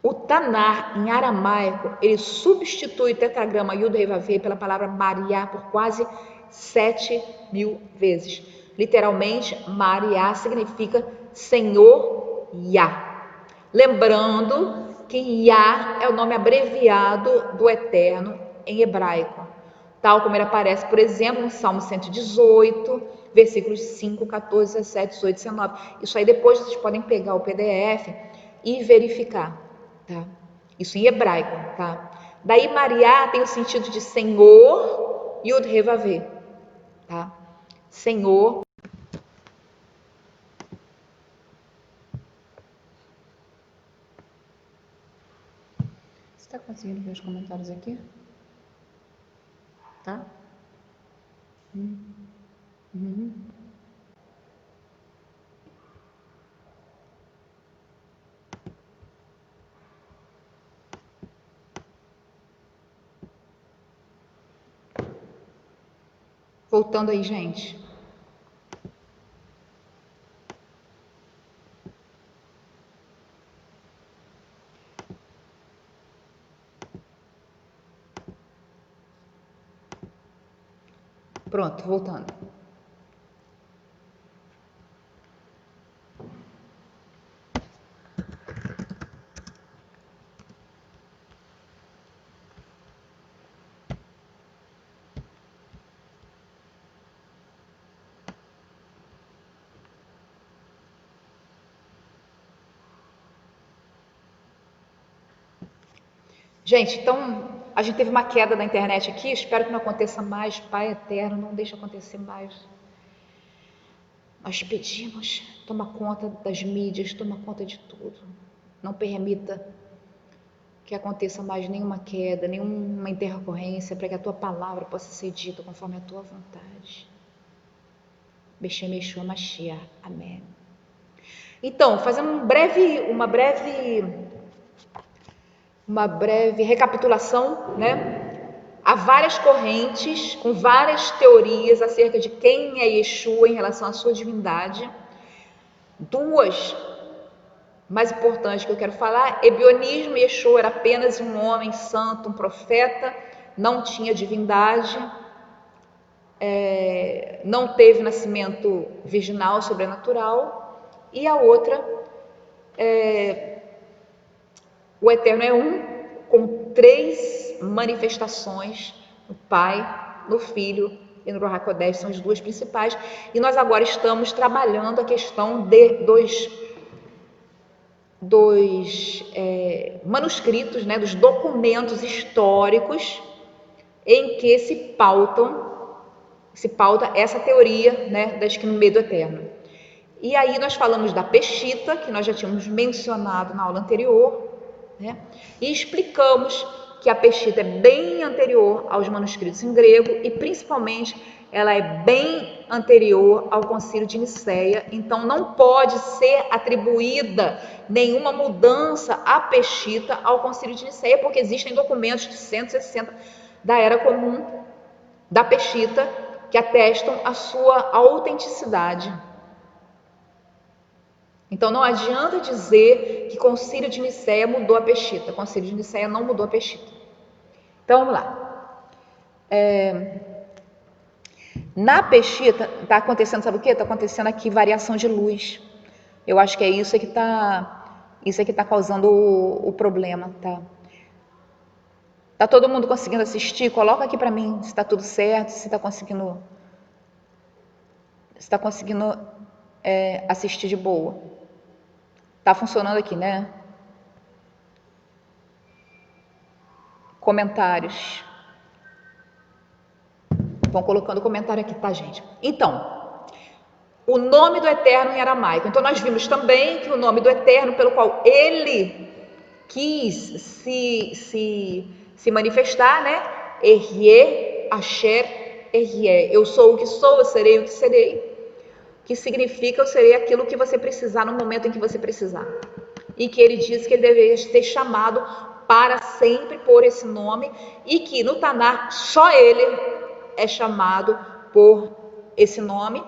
O Tanar, em aramaico, ele substitui o tetragrama Yud-Heh-Vavê pela palavra Maria por quase 7.000 vezes. Literalmente, Maria significa Senhor Yah. Lembrando que Yah é o nome abreviado do Eterno em hebraico, tal como ele aparece, por exemplo, no Salmo 118, versículos 5, 14, 17, 18, 19. Isso aí depois vocês podem pegar o PDF e verificar. Tá? Isso em hebraico, tá? Daí Maria tem o sentido de Senhor e Yud-Heh-Vavê, tá? Senhor. Você está conseguindo ver os comentários aqui? Tá? Uhum. Voltando aí, gente. Pronto, voltando. Gente, então a gente teve uma queda na internet aqui, espero que não aconteça mais. Pai eterno, não deixe acontecer mais. Nós pedimos, toma conta das mídias, toma conta de tudo. Não permita que aconteça mais nenhuma queda, nenhuma intercorrência, para que a tua palavra possa ser dita conforme a tua vontade. Beshem Yeshua Mashiach. Amém. Então, fazendo uma breve recapitulação, né? Há várias correntes com várias teorias acerca de quem é Yeshua em relação à sua divindade. Duas mais importantes que eu quero falar: ebionismo. Yeshua era apenas um homem santo, um profeta, não tinha divindade, não teve nascimento virginal sobrenatural. E a outra, o Eterno é um, com 3 manifestações: no Pai, no Filho e no Ruach HaKodesh, são as 2 principais. E nós agora estamos trabalhando a questão dos manuscritos, né, dos documentos históricos em que se pauta essa teoria, né, da Esquina do Eterno. E aí nós falamos da Peshita, que nós já tínhamos mencionado na aula anterior, né, e explicamos que a Peshita é bem anterior aos manuscritos em grego e principalmente ela é bem anterior ao Concílio de Nicéia, então não pode ser atribuída nenhuma mudança à Peshita ao Concílio de Nicéia, porque existem documentos de 160 da Era Comum da Peshita que atestam a sua autenticidade. Então não adianta dizer que Concílio de Nicéia mudou a Peshita. Concílio de Nicéia não mudou a Peshita. Então vamos lá. Na Peshita está acontecendo, sabe o que? Está acontecendo aqui variação de luz. Eu acho que é isso que está causando o problema, tá? Tá todo mundo conseguindo assistir? Coloca aqui para mim se está tudo certo, se está conseguindo assistir de boa. Tá funcionando aqui, né? Comentários. Vão colocando comentário aqui, tá, gente? Então, o nome do Eterno em aramaico. Então, nós vimos também que o nome do Eterno, pelo qual ele quis se manifestar, né? Erie, Asher, Erie. Eu sou o que sou, eu serei o que serei. Que significa eu serei aquilo que você precisar no momento em que você precisar. E que ele disse que ele deveria ter chamado para sempre por esse nome e que no Tanar só ele é chamado por esse nome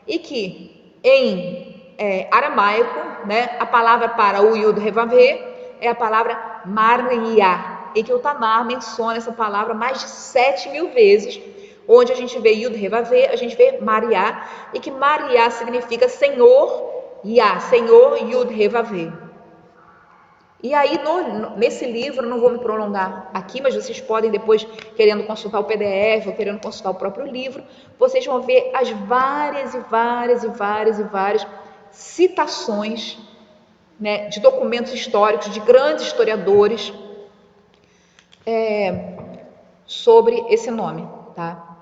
e que em aramaico, né, a palavra para o Yud Revavê é a palavra Maria, e que o Tanar menciona essa palavra mais de 7.000 vezes, onde a gente vê Yud Revavê, a gente vê Maria, e que Maria significa Senhor, Yah, Senhor Yud Revavê. E aí, nesse livro, não vou me prolongar aqui, mas vocês podem depois, querendo consultar o PDF ou querendo consultar o próprio livro, vocês vão ver as várias citações, né, de documentos históricos, de grandes historiadores, sobre esse nome, tá?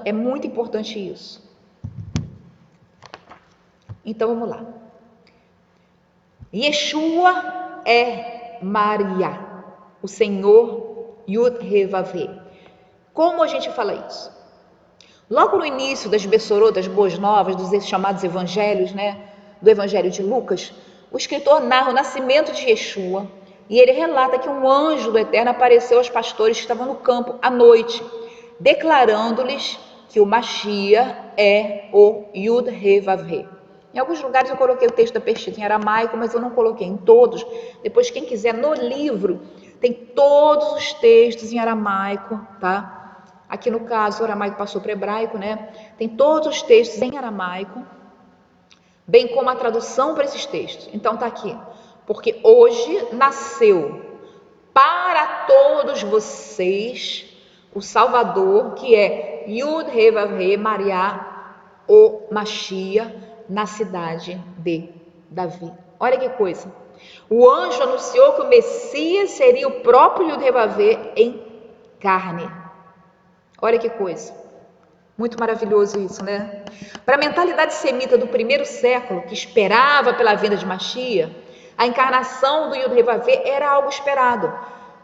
É muito importante isso. Então, vamos lá. Yeshua é Maria, o Senhor Yud Revavê. Como a gente fala isso? Logo no início das Bessorot, das Boas Novas, dos chamados Evangelhos, né, do Evangelho de Lucas, o escritor narra o nascimento de Yeshua e ele relata que um anjo do Eterno apareceu aos pastores que estavam no campo à noite, declarando-lhes que o Mashiach é o Yud He Vav He. Em alguns lugares eu coloquei o texto da Pesquisa em aramaico, mas eu não coloquei em todos. Depois, quem quiser, no livro, tem todos os textos em aramaico, tá? Aqui no caso, o aramaico passou para o hebraico, né? Tem todos os textos em aramaico, bem como a tradução para esses textos. Então tá aqui. Porque hoje nasceu para todos vocês o Salvador, que é Yud He Vav He, Maria, o Mashiach, na cidade de Davi. Olha que coisa. O anjo anunciou que o Messias seria o próprio Yud He Vav He em carne. Olha que coisa. Muito maravilhoso isso, né? Para a mentalidade semita do primeiro século, que esperava pela vinda de Mashiach, a encarnação do Yud He Vav He era algo esperado,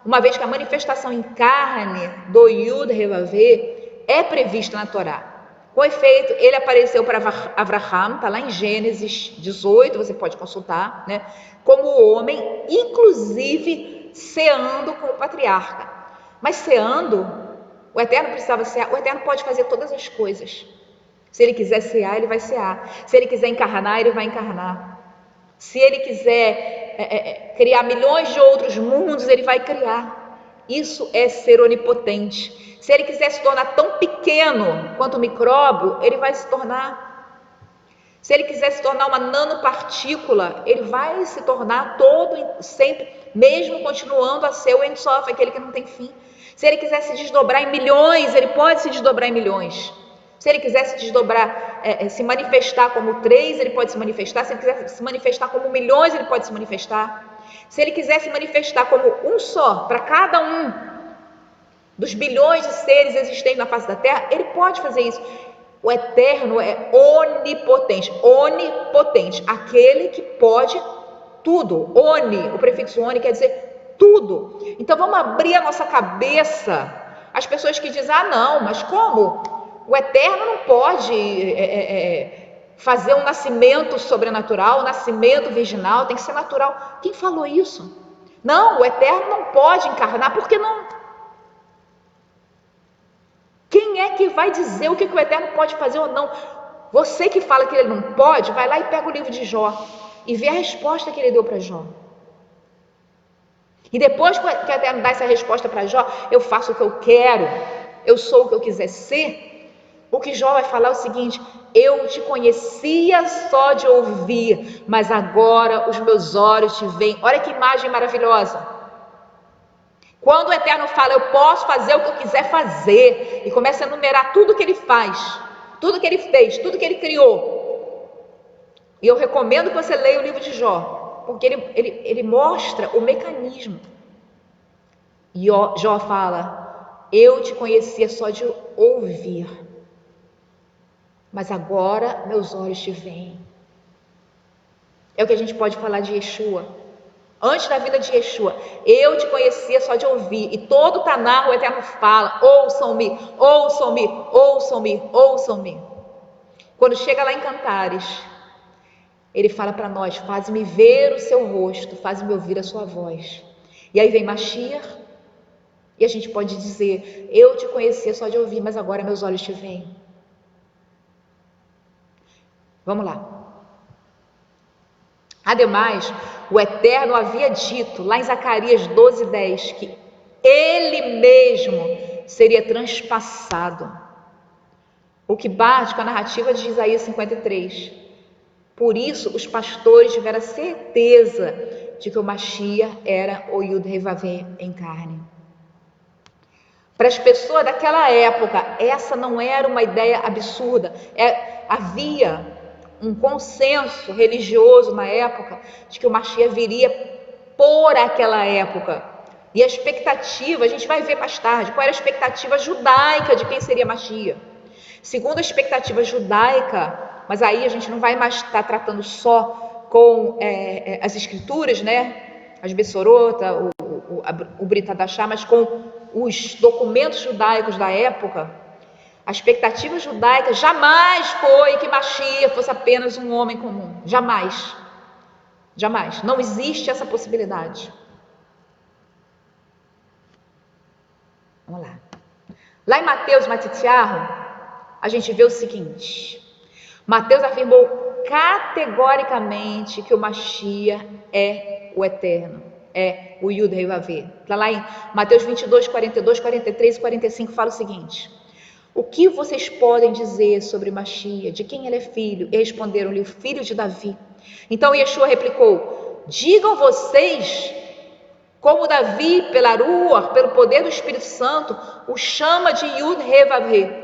uma vez que a manifestação em carne do Yud He Vav He é prevista na Torá. Com efeito, ele apareceu para Avraham, está lá em Gênesis 18, você pode consultar, né? Como homem, inclusive ceando com o patriarca. Mas ceando, o Eterno precisava cear, o Eterno pode fazer todas as coisas. Se ele quiser cear, ele vai cear. Se ele quiser encarnar, ele vai encarnar. Se ele quiser criar milhões de outros mundos, ele vai criar. Isso é ser onipotente. Se ele quiser se tornar tão pequeno quanto o micróbio, ele vai se tornar. Se ele quiser se tornar uma nanopartícula, ele vai se tornar todo, sempre, mesmo continuando a ser o Ein Sof, aquele que não tem fim. Se ele quiser se desdobrar em milhões, ele pode se desdobrar em milhões. Se ele quiser se desdobrar, se manifestar como 3, ele pode se manifestar. Se ele quiser se manifestar como milhões, ele pode se manifestar. Se ele quiser se manifestar como um só, para cada um dos bilhões de seres existentes na face da Terra, ele pode fazer isso. O Eterno é onipotente, aquele que pode tudo. Oni, o prefixo oni quer dizer tudo. Então vamos abrir a nossa cabeça. As pessoas que dizem, não, mas como? O Eterno não pode fazer um nascimento sobrenatural, um nascimento virginal, tem que ser natural. Quem falou isso? Não, o Eterno não pode encarnar, por que não? Quem é que vai dizer o que o Eterno pode fazer ou não? Você que fala que ele não pode, vai lá e pega o livro de Jó e vê a resposta que ele deu para Jó. E depois que o Eterno dá essa resposta para Jó, eu faço o que eu quero, eu sou o que eu quiser ser. O que Jó vai falar é o seguinte: eu te conhecia só de ouvir, mas agora os meus olhos te veem. Olha que imagem maravilhosa. Quando o Eterno fala, eu posso fazer o que eu quiser fazer, e começa a enumerar tudo que ele faz, tudo que ele fez, tudo que ele criou. E eu recomendo que você leia o livro de Jó, porque ele mostra o mecanismo. E Jó fala, eu te conhecia só de ouvir, mas agora meus olhos te veem. É o que a gente pode falar de Yeshua. Antes da vida de Yeshua, eu te conhecia só de ouvir. E todo o Tanar, o Eterno fala, ouçam-me, ouçam-me, ouçam-me, ouçam-me. Quando chega lá em Cantares, ele fala para nós, faz-me ver o seu rosto, faz-me ouvir a sua voz. E aí vem Mashiach, e a gente pode dizer, eu te conhecia só de ouvir, mas agora meus olhos te veem. Vamos lá. Ademais, o Eterno havia dito, lá em Zacarias 12:10, que ele mesmo seria transpassado. O que bate com a narrativa de Isaías 53. Por isso, os pastores tiveram a certeza de que o Mashiach era o Yud He Vav He em carne. Para as pessoas daquela época, essa não era uma ideia absurda. Havia um consenso religioso na época de que o Mashiach viria por aquela época. E a expectativa, a gente vai ver mais tarde, qual era a expectativa judaica de quem seria Mashiach. Segundo a expectativa judaica, mas aí a gente não vai mais estar tratando só com as escrituras, né? As Bessorota, o Brit Hadashah, mas com os documentos judaicos da época. A expectativa judaica jamais foi que Mashiach fosse apenas um homem comum. Jamais. Jamais. Não existe essa possibilidade. Vamos lá. Lá em Mateus Matitiarro, a gente vê o seguinte: Mateus afirmou categoricamente que o Mashiach é o Eterno, é o Yud Hei Vav Hei. Está lá em Mateus 22, 42, 43 e 45, fala o seguinte: o que vocês podem dizer sobre Mashiach, de quem ele é filho? E responderam-lhe: o filho de Davi. Então Yeshua replicou: digam vocês como Davi, pela Ruach, pelo poder do Espírito Santo, o chama de Yud Hei Vav Hei.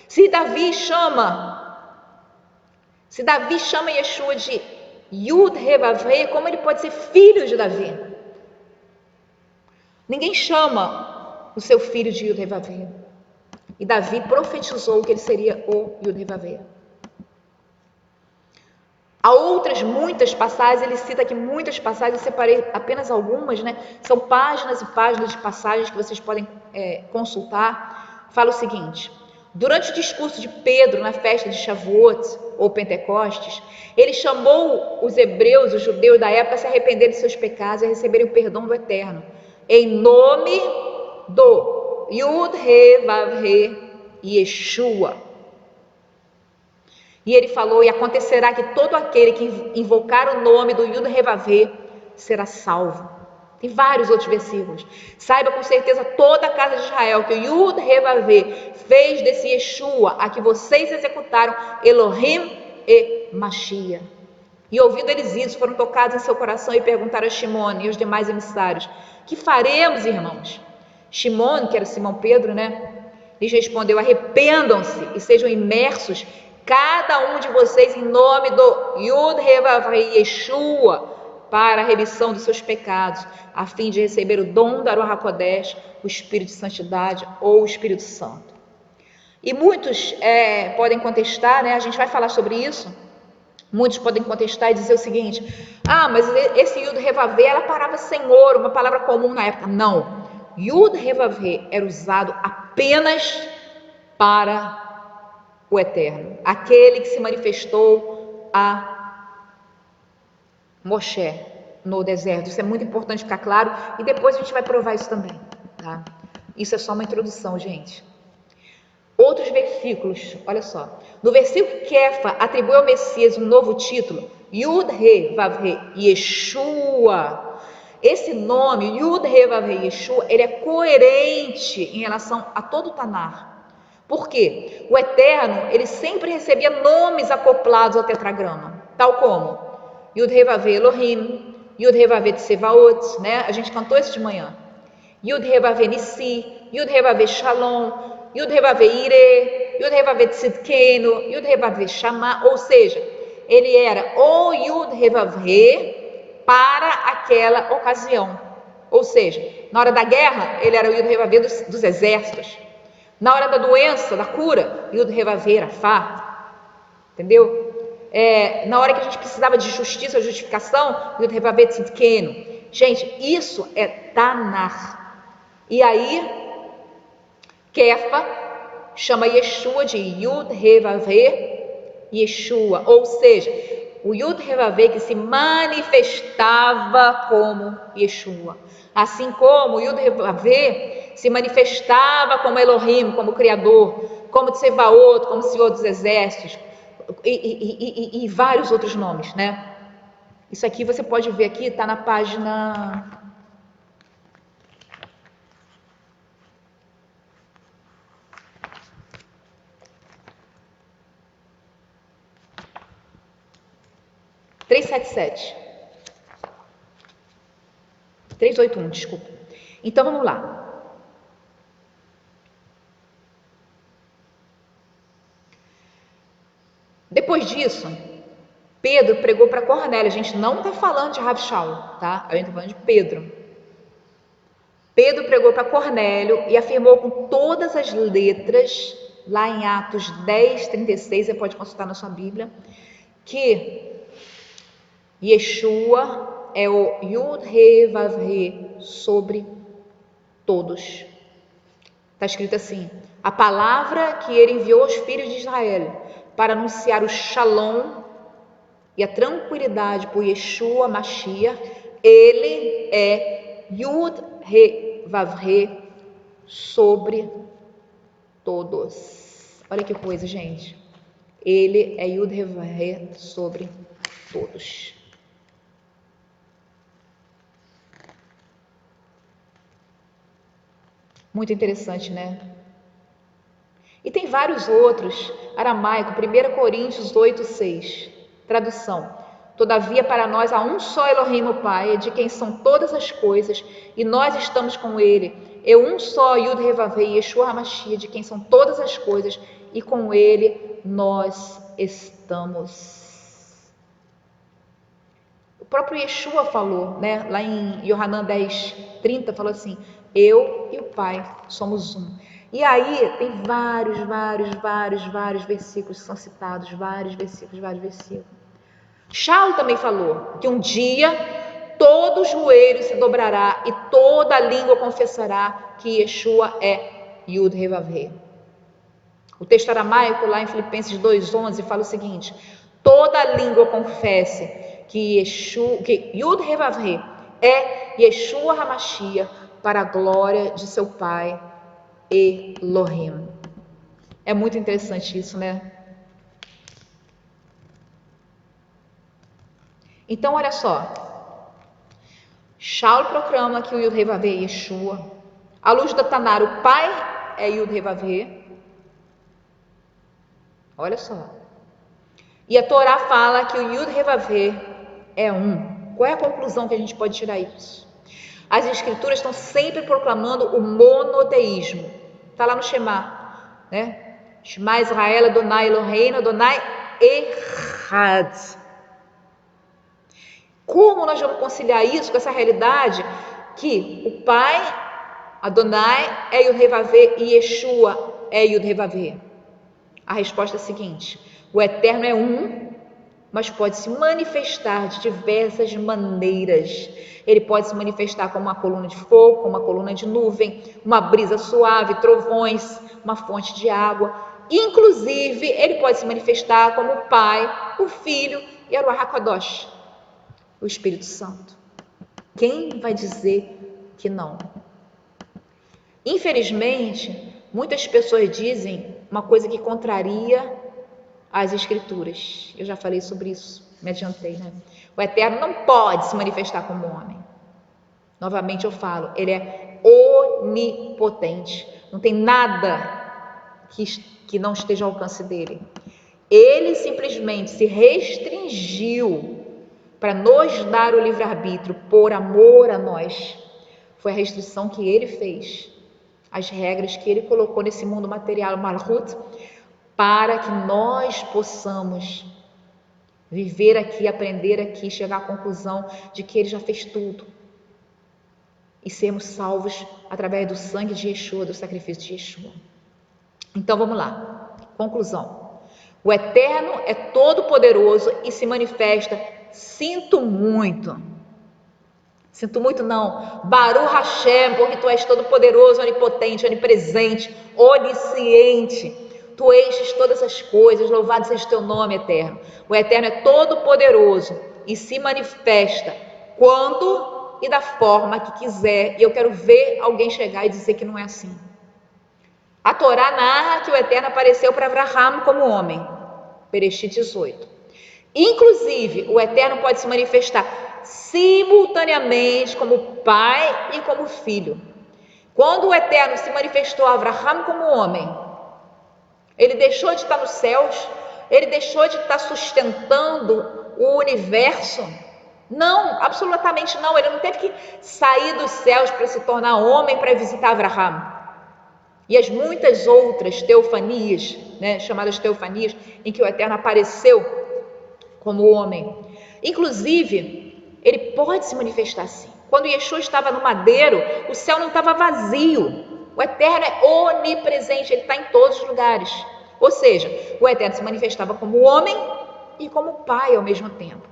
Se Davi chama Yeshua de Yud Hei Vav Hei, como ele pode ser filho de Davi? Ninguém chama o seu filho de Yud Hei Vav Hei. E Davi profetizou que ele seria o Yud Hei Vav Hei. Há outras muitas passagens, ele cita aqui muitas passagens, eu separei apenas algumas, né? São páginas e páginas de passagens que vocês podem consultar. Fala o seguinte: durante o discurso de Pedro na festa de Shavuot, ou Pentecostes, ele chamou os hebreus, os judeus da época, a se arrependerem de seus pecados e a receberem o perdão do Eterno, em nome do Yud Hei Vav Hei Yeshua. E ele falou: e acontecerá que todo aquele que invocar o nome do Yud Hei Vav Hei será salvo. Tem vários outros versículos. Saiba com certeza toda a casa de Israel que o Yud Hei Vav Hei fez desse Yeshua, a que vocês executaram, Elohim e Mashiach. E ouvindo eles isso, foram tocados em seu coração e perguntaram a Shimon e os demais emissários: que faremos, irmãos? Shimon, que era Simão Pedro, né? Lhes respondeu: arrependam-se e sejam imersos cada um de vocês em nome do Yud Hei Vav Hei Yeshua, para a remissão dos seus pecados, a fim de receber o dom da Ruach HaKodesh, o Espírito de Santidade ou o Espírito Santo. E muitos podem contestar, né? A gente vai falar sobre isso. Muitos podem contestar e dizer o seguinte: ah, mas esse Yud Hei Vav Hei, ela parava Senhor, uma palavra comum na época. Não, Yud Hei Vav Hei era usado apenas para o Eterno, aquele que se manifestou a Moshe no deserto. Isso é muito importante ficar claro, e depois a gente vai provar isso também, tá? Isso é só uma introdução, gente. Outros versículos, olha só. No versículo Kefa atribui ao Messias um novo título, Yud Hei Vav Hei Yeshua. Esse nome, Yud Hei Vav Hei Yeshua, ele é coerente em relação a todo o Tanar. Por quê? O Eterno, ele sempre recebia nomes acoplados ao tetragrama, tal como Yud Hei Vav Hei Elohim, Yud Hei Vav Hei Tsevaot, né? A gente cantou isso de manhã. Yud Hei Vav Hei Nissi, Yud Hei Vav Hei Shalom, Yud Hei Vav Hei Ire, Yud Hei Vav Hei Tzidkenu, Yud Hei Vav Hei Shama, ou seja, ele era o Yud Hei Vav Hei para aquela ocasião. Ou seja, na hora da guerra, ele era o Yud Hei Vav Hei dos exércitos. Na hora da doença, da cura, Yud Hei Vav Hei Rafá, entendeu? Na hora que a gente precisava de justiça, justificação, Yud Hei Vav Hei Tzidkenu. Gente, isso é Tanar. E aí, Kefa chama Yeshua de Yud Hei Vav Hei Yeshua, ou seja, o Yud Hei Vav Hei que se manifestava como Yeshua. Assim como o Yud Hei Vav Hei se manifestava como Elohim, como Criador, como Tsevaot, como Senhor dos Exércitos, e vários outros nomes, né? Isso aqui você pode ver aqui, está na página 377. 381, desculpa. Então vamos lá. Depois disso, Pedro pregou para Cornélio. A gente não está falando de Rav Shaul, tá? A gente está falando de Pedro. Pedro pregou para Cornélio e afirmou com todas as letras, lá em Atos 10, 36, você pode consultar na sua Bíblia, que Yeshua é o Yud Hei Vav Hei sobre todos. Está escrito assim: a palavra que ele enviou aos filhos de Israel para anunciar o Shalom e a tranquilidade por Yeshua Mashiach, ele é Yud Hei Vav Hei sobre todos. Olha que coisa, gente. Ele é Yud He Vav He sobre todos. Muito interessante, né? E tem vários outros. Aramaico, 1 Coríntios 8:6. Tradução: todavia para nós há um só Elohim, o Pai, de quem são todas as coisas, e nós estamos com ele. E um só Yud He Vav He, Yeshua HaMashiach, de quem são todas as coisas, e com ele nós estamos. O próprio Yeshua falou, né? Lá em Yohanan 10:30, falou assim: eu e o Pai somos um. E aí tem vários versículos que são citados, vários versículos. Shaul também falou que um dia todo joelho se dobrará e toda língua confessará que Yeshua é Yud He Vav He. O texto aramaico lá em Filipenses 2:11 fala o seguinte: toda língua confesse que Yud He Vav He é Yeshua HaMashiach para a glória de seu Pai Elohim. É muito interessante isso, né? Então, olha só. Shaul proclama que o Yud He Vav He é Yeshua. À luz da Tanar, o Pai é Yud He Vav He. Olha só. E a Torá fala que o Yud He Vav He é um. Qual é a conclusão que a gente pode tirar disso? As escrituras estão sempre proclamando o monoteísmo. Está lá no Shema, né? Shema Israel, Adonai Eloheinu, Adonai Echad. Como nós vamos conciliar isso com essa realidade que o Pai, Adonai, é Yud He Vav He e Yeshua é Yud He Vav He? A resposta é a seguinte: o Eterno é um, mas pode se manifestar de diversas maneiras. Ele pode se manifestar como uma coluna de fogo, como uma coluna de nuvem, uma brisa suave, trovões, uma fonte de água. Inclusive, ele pode se manifestar como o Pai, o Filho e o Ruach HaKadosh, o Espírito Santo. Quem vai dizer que não? Infelizmente, muitas pessoas dizem uma coisa que contraria as escrituras. Eu já falei sobre isso, me adiantei, né? O Eterno não pode se manifestar como homem. Novamente eu falo, ele é onipotente. Não tem nada que não esteja ao alcance dele. Ele simplesmente se restringiu para nos dar o livre-arbítrio por amor a nós. Foi a restrição que ele fez, as regras que ele colocou nesse mundo material, Malhut, para que nós possamos viver aqui, aprender aqui, chegar à conclusão de que ele já fez tudo e sermos salvos através do sangue de Yeshua, do sacrifício de Yeshua. Então vamos lá, conclusão: o Eterno é todo poderoso e se manifesta, sinto muito não, Baruch Hashem, porque tu és todo poderoso, onipotente, onipresente, onisciente. Tu enches todas as coisas, louvado seja o teu nome, Eterno. O Eterno é todo poderoso e se manifesta quando e da forma que quiser. E eu quero ver alguém chegar e dizer que não é assim. A Torá narra que o Eterno apareceu para Abraham como homem, Bereshit 18. Inclusive, o Eterno pode se manifestar simultaneamente como Pai e como Filho. Quando o Eterno se manifestou a Abraham como homem, ele deixou de estar nos céus? Ele deixou de estar sustentando o universo? Não, absolutamente não. Ele não teve que sair dos céus para se tornar homem para visitar Abraham. E as muitas outras teofanias, né, chamadas teofanias, em que o Eterno apareceu como homem. Inclusive, ele pode se manifestar assim. Quando Yeshua estava no madeiro, o céu não estava vazio. O Eterno é onipresente, ele está em todos os lugares. Ou seja, o Eterno se manifestava como homem e como Pai ao mesmo tempo.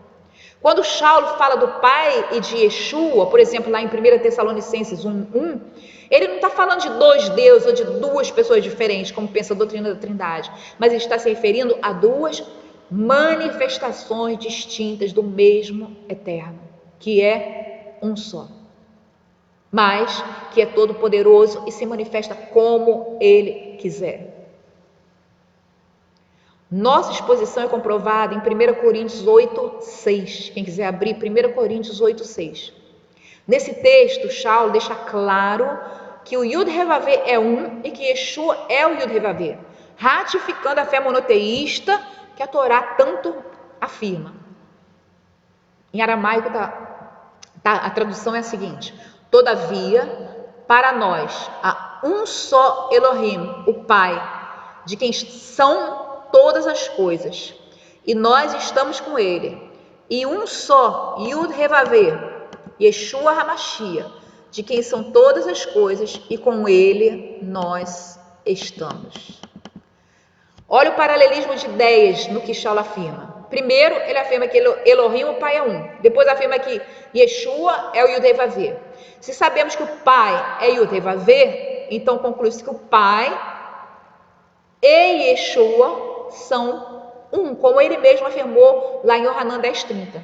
Quando Shaul fala do Pai e de Yeshua, por exemplo, lá em 1 Tessalonicenses 1:1, ele não está falando de dois deuses ou de duas pessoas diferentes, como pensa a doutrina da Trindade, mas ele está se referindo a duas manifestações distintas do mesmo Eterno, que é um só, mas que é todo poderoso e se manifesta como ele quiser. Nossa exposição é comprovada em 1 Coríntios 8:6. Quem quiser abrir, 1 Coríntios 8:6. Nesse texto, Shaul deixa claro que o Yud-Heh-Vavê é um e que Yeshua é o Yud-Heh-Vavê, ratificando a fé monoteísta que a Torá tanto afirma. Em aramaico, a tradução é a seguinte: todavia, para nós há um só Elohim, o Pai, de quem são todas as coisas, e nós estamos com Ele, e um só Yud-Heh-Vavê, Yeshua HaMashiach, de quem são todas as coisas, e com Ele nós estamos. Olha o paralelismo de ideias no que Shaul afirma. Primeiro, ele afirma que Elohim, o Pai, é um. Depois afirma que Yeshua é o Yud-Heh-Vavê. Se sabemos que o Pai é Yud-Heh-Vavê, então conclui-se que o Pai e Yeshua são um, como ele mesmo afirmou lá em Yohanan 10:30.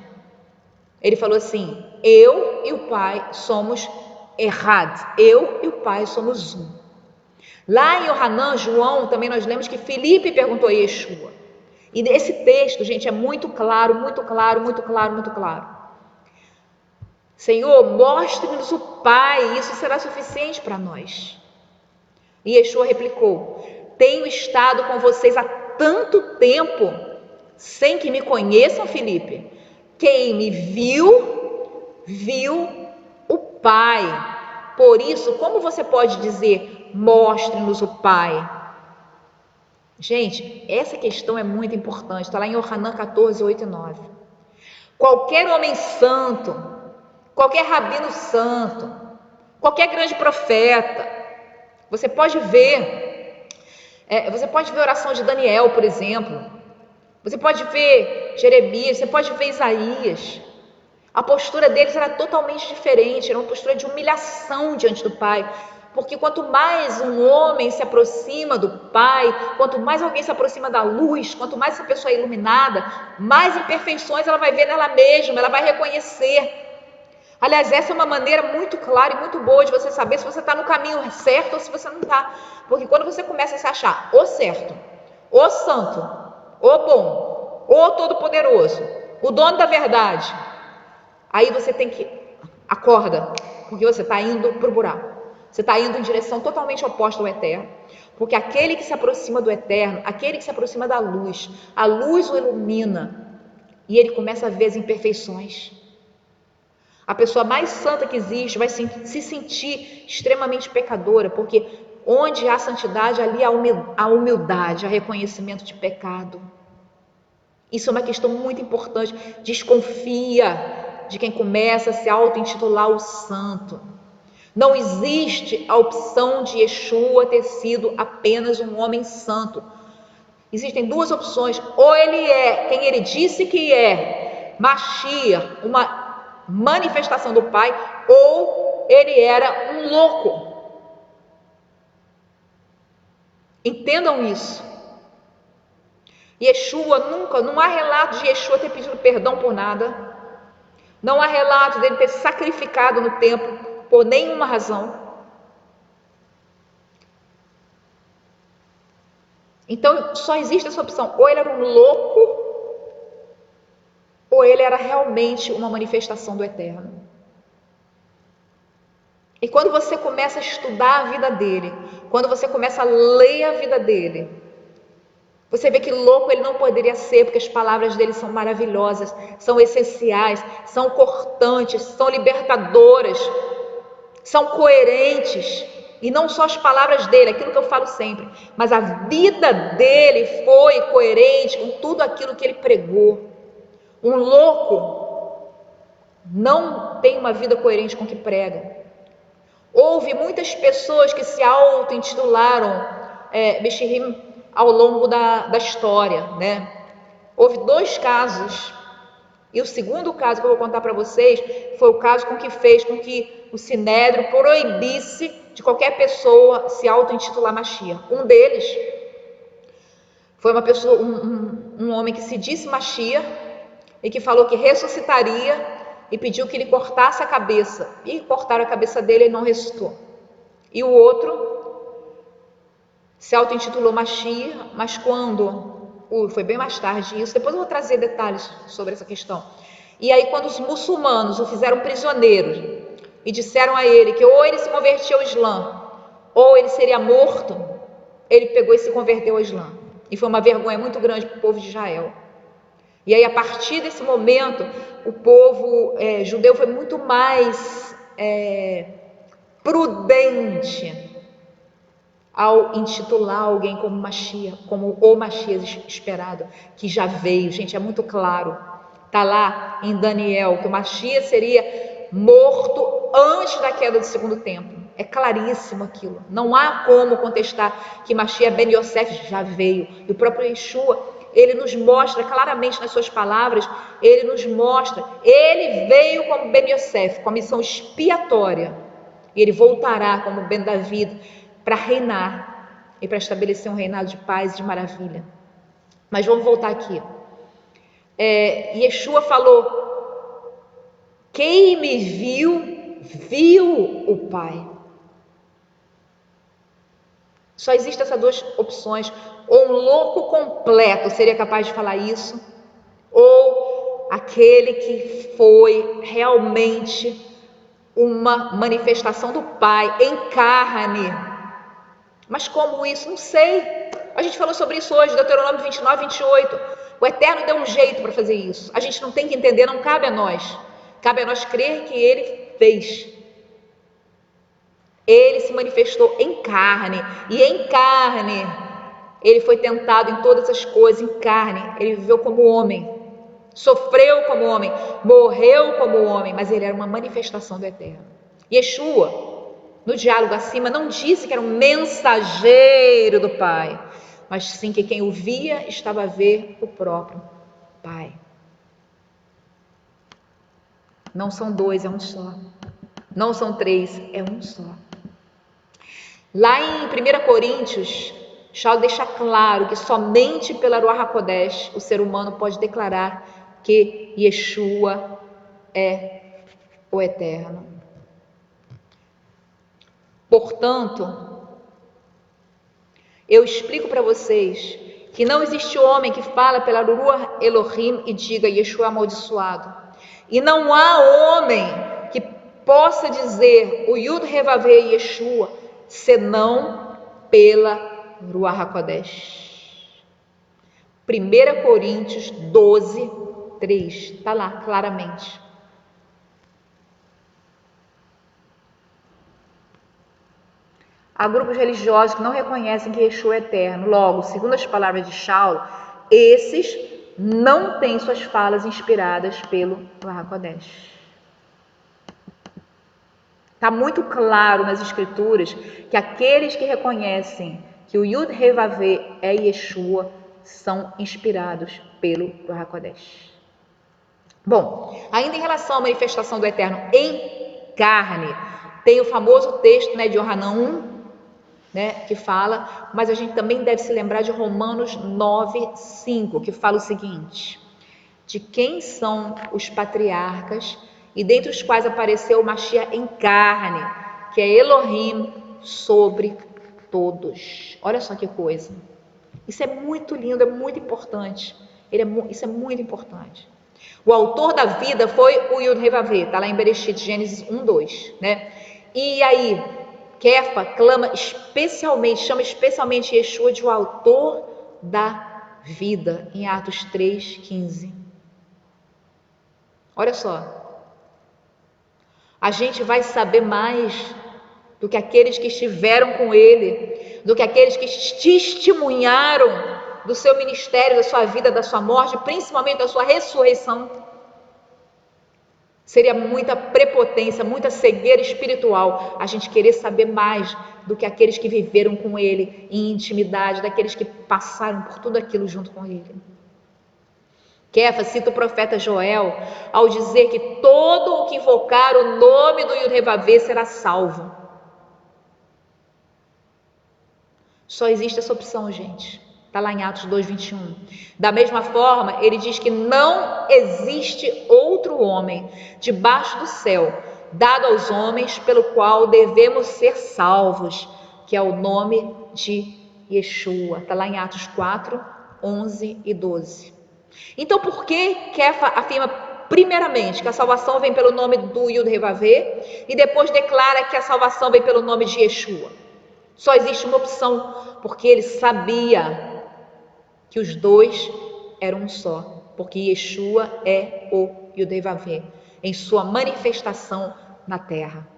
Ele falou assim: eu e o Pai somos errad, eu e o Pai somos um. Lá em Yohanan, João, também nós lemos que Filipe perguntou a Yeshua. E esse texto, gente, é muito claro, muito claro, muito claro, muito claro. Senhor, mostre-nos o Pai, isso será suficiente para nós. E Yeshua replicou: tenho estado com vocês há tanto tempo, sem que me conheçam, Filipe. Quem me viu, viu o Pai. Por isso, como você pode dizer, mostre-nos o Pai? Gente, essa questão é muito importante, está lá em Yohanan 14, 8 e 9. Qualquer homem santo, qualquer rabino santo, qualquer grande profeta, você pode ver a oração de Daniel, por exemplo, você pode ver Jeremias, você pode ver Isaías. A postura deles era totalmente diferente, era uma postura de humilhação diante do Pai. Porque quanto mais um homem se aproxima do Pai, quanto mais alguém se aproxima da luz, quanto mais essa pessoa é iluminada, mais imperfeições ela vai ver nela mesma, ela vai reconhecer. Aliás, essa é uma maneira muito clara e muito boa de você saber se você está no caminho certo ou se você não está. Porque quando você começa a se achar o certo, o santo, o bom, o todo-poderoso, o dono da verdade, aí você tem que acorda, porque você está indo para o buraco. Você está indo em direção totalmente oposta ao eterno. Porque aquele que se aproxima do eterno, aquele que se aproxima da luz, a luz o ilumina e ele começa a ver as imperfeições. A pessoa mais santa que existe vai se sentir extremamente pecadora, porque onde há santidade, ali há humildade, há reconhecimento de pecado. Isso é uma questão muito importante. Desconfia de quem começa a se auto-intitular o santo. Não existe a opção de Yeshua ter sido apenas um homem santo. Existem duas opções: ou ele é quem ele disse que é, Mashiach, uma manifestação do Pai, ou ele era um louco. Entendam isso. Yeshua nunca, não há relato de Yeshua ter pedido perdão por nada. Não há relato dele ter sacrificado no templo por nenhuma razão. Então só existe essa opção: ou ele era um louco, ou ele era realmente uma manifestação do Eterno. E quando você começa a estudar a vida dele, quando você começa a ler a vida dele, você vê que louco ele não poderia ser, porque as palavras dele são maravilhosas, são essenciais, são cortantes, são libertadoras, são coerentes. E não só as palavras dele, aquilo que eu falo sempre, mas a vida dele foi coerente com tudo aquilo que ele pregou. Um louco não tem uma vida coerente com o que prega. Houve muitas pessoas que se auto-intitularam Meshirim ao longo da história, né? Houve 2 casos, e o segundo caso que eu vou contar para vocês foi o caso que fez com que o Sinédrio proibisse de qualquer pessoa se auto-intitular Mashiach. Um deles foi uma pessoa, um homem que se disse Mashiach e que falou que ressuscitaria e pediu que lhe cortasse a cabeça, e cortaram a cabeça dele e ele não ressuscitou. E o outro se auto-intitulou Mashiach, mas quando foi bem mais tarde isso, depois eu vou trazer detalhes sobre essa questão. E aí quando os muçulmanos o fizeram prisioneiro e disseram a ele que ou ele se convertia ao Islã, ou ele seria morto, ele pegou e se converteu ao Islã. E foi uma vergonha muito grande para o povo de Israel. E aí a partir desse momento, o povo judeu foi muito mais prudente ao intitular alguém como Mashiach, como o Mashiach esperado, que já veio. Gente, é muito claro, está lá em Daniel, que o Mashiach seria morto antes da queda do segundo templo. É claríssimo aquilo, não há como contestar que Mashiach ben Yosef já veio. E o próprio Yeshua, ele nos mostra claramente nas suas palavras, ele nos mostra, ele veio como ben Yosef, com a missão expiatória, e ele voltará como Ben David, para reinar e para estabelecer um reinado de paz e de maravilha. Mas vamos voltar aqui. Yeshua falou: quem me viu, viu o Pai. Só existem essas duas opções. Ou um louco completo seria capaz de falar isso, ou aquele que foi realmente uma manifestação do Pai em carne. Mas como isso? Não sei. A gente falou sobre isso hoje, Deuteronômio 29, 28. O Eterno deu um jeito para fazer isso. A gente não tem que entender, não cabe a nós. Cabe a nós crer que Ele fez. Ele se manifestou em carne. E em carne, Ele foi tentado em todas as coisas, em carne. Ele viveu como homem. Sofreu como homem. Morreu como homem. Mas Ele era uma manifestação do Eterno. Yeshua, no diálogo acima, não disse que era um mensageiro do Pai, mas sim que quem o via estava a ver o próprio Pai. Não são dois, é um só. Não são três, é um só. Lá em 1 Coríntios, Paulo deixa claro que somente pela Ruach HaKodesh o ser humano pode declarar que Yeshua é o Eterno. Portanto, eu explico para vocês que não existe homem que fala pela Ruach Elohim e diga Yeshua amaldiçoado. E não há homem que possa dizer o Yud Revavê Yeshua senão pela Ruach HaKodesh. 1 Coríntios 12, 3. Está lá claramente. Há grupos religiosos que não reconhecem que Yeshua é eterno. Logo, segundo as palavras de Shaul, esses não têm suas falas inspiradas pelo Ruach HaKodesh. Está muito claro nas escrituras que aqueles que reconhecem que o Yud Revavê é Yeshua são inspirados pelo Ruach HaKodesh. Bom, ainda em relação à manifestação do Eterno em carne, tem o famoso texto de Yohanan 1, que fala, mas a gente também deve se lembrar de Romanos 9, 5, que fala o seguinte: de quem são os patriarcas, e dentre os quais apareceu o Mashiach em carne, que é Elohim sobre todos. Olha só que coisa. Isso é muito lindo, é muito importante. Isso é muito importante. O autor da vida foi o Yud Revavê, está lá em Bereshit, Gênesis 1, 2. E aí, Kefa chama especialmente Yeshua de o autor da vida, em Atos 3, 15. Olha só, a gente vai saber mais do que aqueles que estiveram com ele, do que aqueles que testemunharam do seu ministério, da sua vida, da sua morte, principalmente da sua ressurreição. Seria muita prepotência, muita cegueira espiritual a gente querer saber mais do que aqueles que viveram com ele em intimidade, daqueles que passaram por tudo aquilo junto com ele. Kefa cita o profeta Joel ao dizer que todo o que invocar o nome do Yud Revavê será salvo. Só existe essa opção, gente. Está lá em Atos 2, 21. Da mesma forma, ele diz que não existe outro homem debaixo do céu, dado aos homens, pelo qual devemos ser salvos, que é o nome de Yeshua. Está lá em Atos 4, 11 e 12. Então, por que Kefa afirma primeiramente que a salvação vem pelo nome do Yud-Heh-Vav-Heh e depois declara que a salvação vem pelo nome de Yeshua? Só existe uma opção, porque ele sabia que os dois eram um só, porque Yeshua é o Yud-Heh-Vav-Heh em sua manifestação na terra.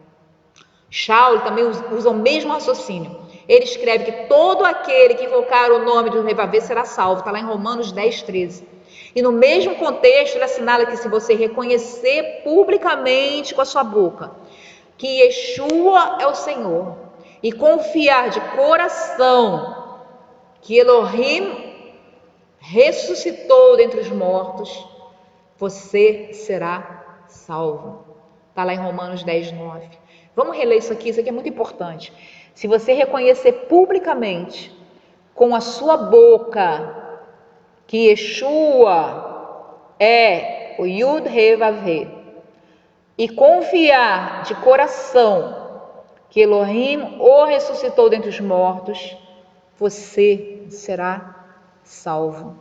Shaul também usa o mesmo raciocínio. Ele escreve que todo aquele que invocar o nome do Yud-Heh-Vav-Heh será salvo. Está lá em Romanos 10, 13. E no mesmo contexto, ele assinala que se você reconhecer publicamente com a sua boca que Yeshua é o Senhor e confiar de coração que Elohim ressuscitou dentre os mortos, você será salvo. Está lá em Romanos 10, 9. Vamos reler isso aqui é muito importante. Se você reconhecer publicamente com a sua boca que Yeshua é o Yud-Heh-Vav-Heh e confiar de coração que Elohim o ressuscitou dentre os mortos, você será salvo.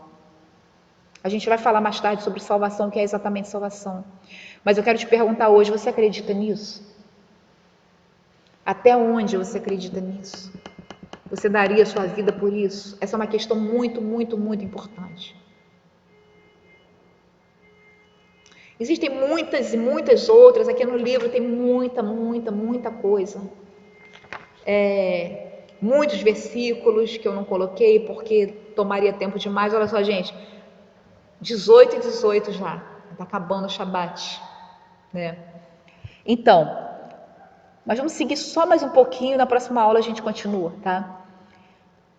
A gente vai falar mais tarde sobre salvação, que é exatamente salvação. Mas eu quero te perguntar hoje, você acredita nisso? Até onde você acredita nisso? Você daria a sua vida por isso? Essa é uma questão muito, muito, muito importante. Existem muitas e muitas outras, aqui no livro tem muita coisa. Muitos versículos que eu não coloquei porque tomaria tempo demais. Olha só, gente, 18 e 18 já, está acabando o Shabat, né? Então, mas vamos seguir só mais um pouquinho, na próxima aula a gente continua, tá?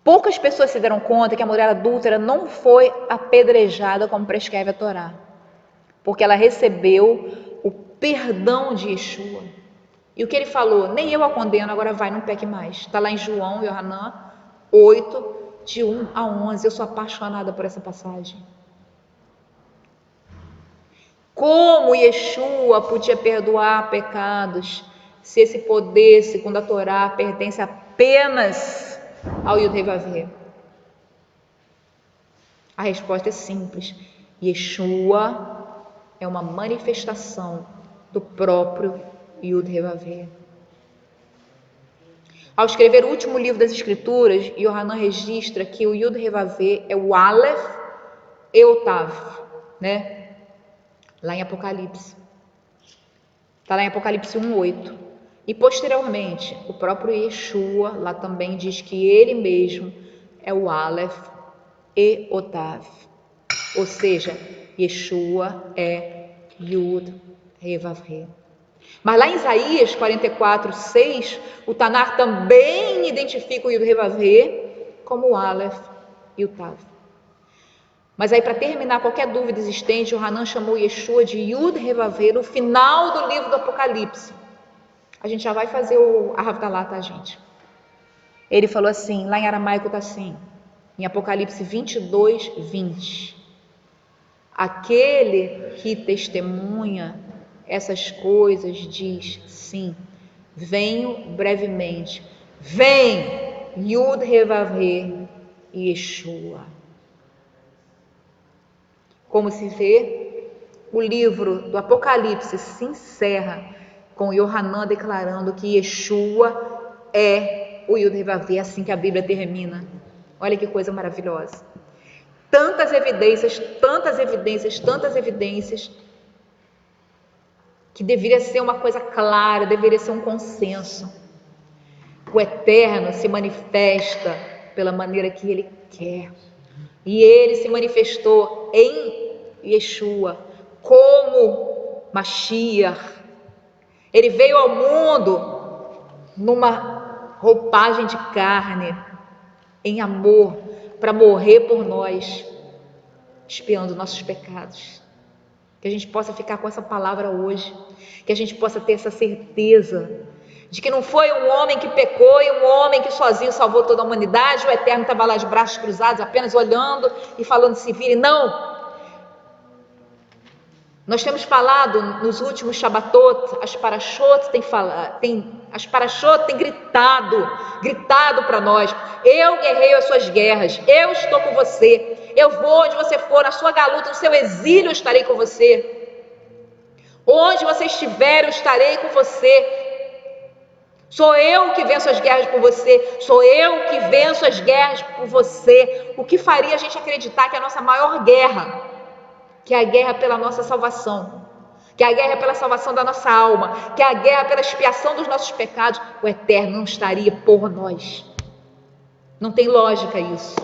Poucas pessoas se deram conta que a mulher adúltera não foi apedrejada como prescreve a Torá, porque ela recebeu o perdão de Yeshua. E o que ele falou? Nem eu a condeno, agora vai, não peque mais. Está lá em João, Yohanan 8, de 1 a 11. Eu sou apaixonada por essa passagem. Como Yeshua podia perdoar pecados se esse poder, segundo a Torá, pertence apenas ao Yud-Heh-Vav-Heh? A resposta é simples. Yeshua é uma manifestação do próprio Yud-Heh-Vav-Heh. Ao escrever o último livro das Escrituras, Yohanan registra que o Yud-Heh-Vav-Heh é o Aleph e o Tav, né? Lá em Apocalipse. Está lá em Apocalipse 1:8. E posteriormente, o próprio Yeshua lá também diz que ele mesmo é o Aleph e o Tav. Ou seja, Yeshua é Yud-Heh-Vav-Heh. Mas lá em Isaías 44:6, o Tanar também identifica o Yud-Heh-Vav-Heh como o Aleph e o Tav. Mas aí, para terminar qualquer dúvida existente, o Hanan chamou Yeshua de Yud-Heh-Vav-Heh no final do livro do Apocalipse. A gente já vai fazer a Havdalah, tá, gente? Ele falou assim, lá em aramaico está assim, em Apocalipse 22, 20. Aquele que testemunha essas coisas diz, sim, venho brevemente. Vem, Yud-Heh-Vav-Heh e Yeshua. Como se vê, o livro do Apocalipse se encerra com Yohanan declarando que Yeshua é o Yud-Heh-Vav-Heh, assim que a Bíblia termina. Olha que coisa maravilhosa. Tantas evidências, que deveria ser uma coisa clara, deveria ser um consenso. O Eterno se manifesta pela maneira que Ele quer. E Ele se manifestou em Yeshua como Mashiach. Ele veio ao mundo numa roupagem de carne, em amor, para morrer por nós, expiando nossos pecados. Que a gente possa ficar com essa palavra hoje, que a gente possa ter essa certeza de que não foi um homem que pecou e um homem que sozinho salvou toda a humanidade, o Eterno estava lá de braços cruzados, apenas olhando e falando se vire. Não! Nós temos falado nos últimos Shabbatot, as Parashot têm As parashot têm gritado para nós: eu guerreio as suas guerras, eu estou com você, eu vou onde você for, na sua galuta, no seu exílio eu estarei com você, onde você estiver eu estarei com você. Sou eu que venço as guerras por você, sou eu que venço as guerras por você. O que faria a gente acreditar que a nossa maior guerra, que é a guerra pela nossa salvação, que é a guerra pela salvação da nossa alma, que é a guerra pela expiação dos nossos pecados, o Eterno não estaria por nós? Não tem lógica isso,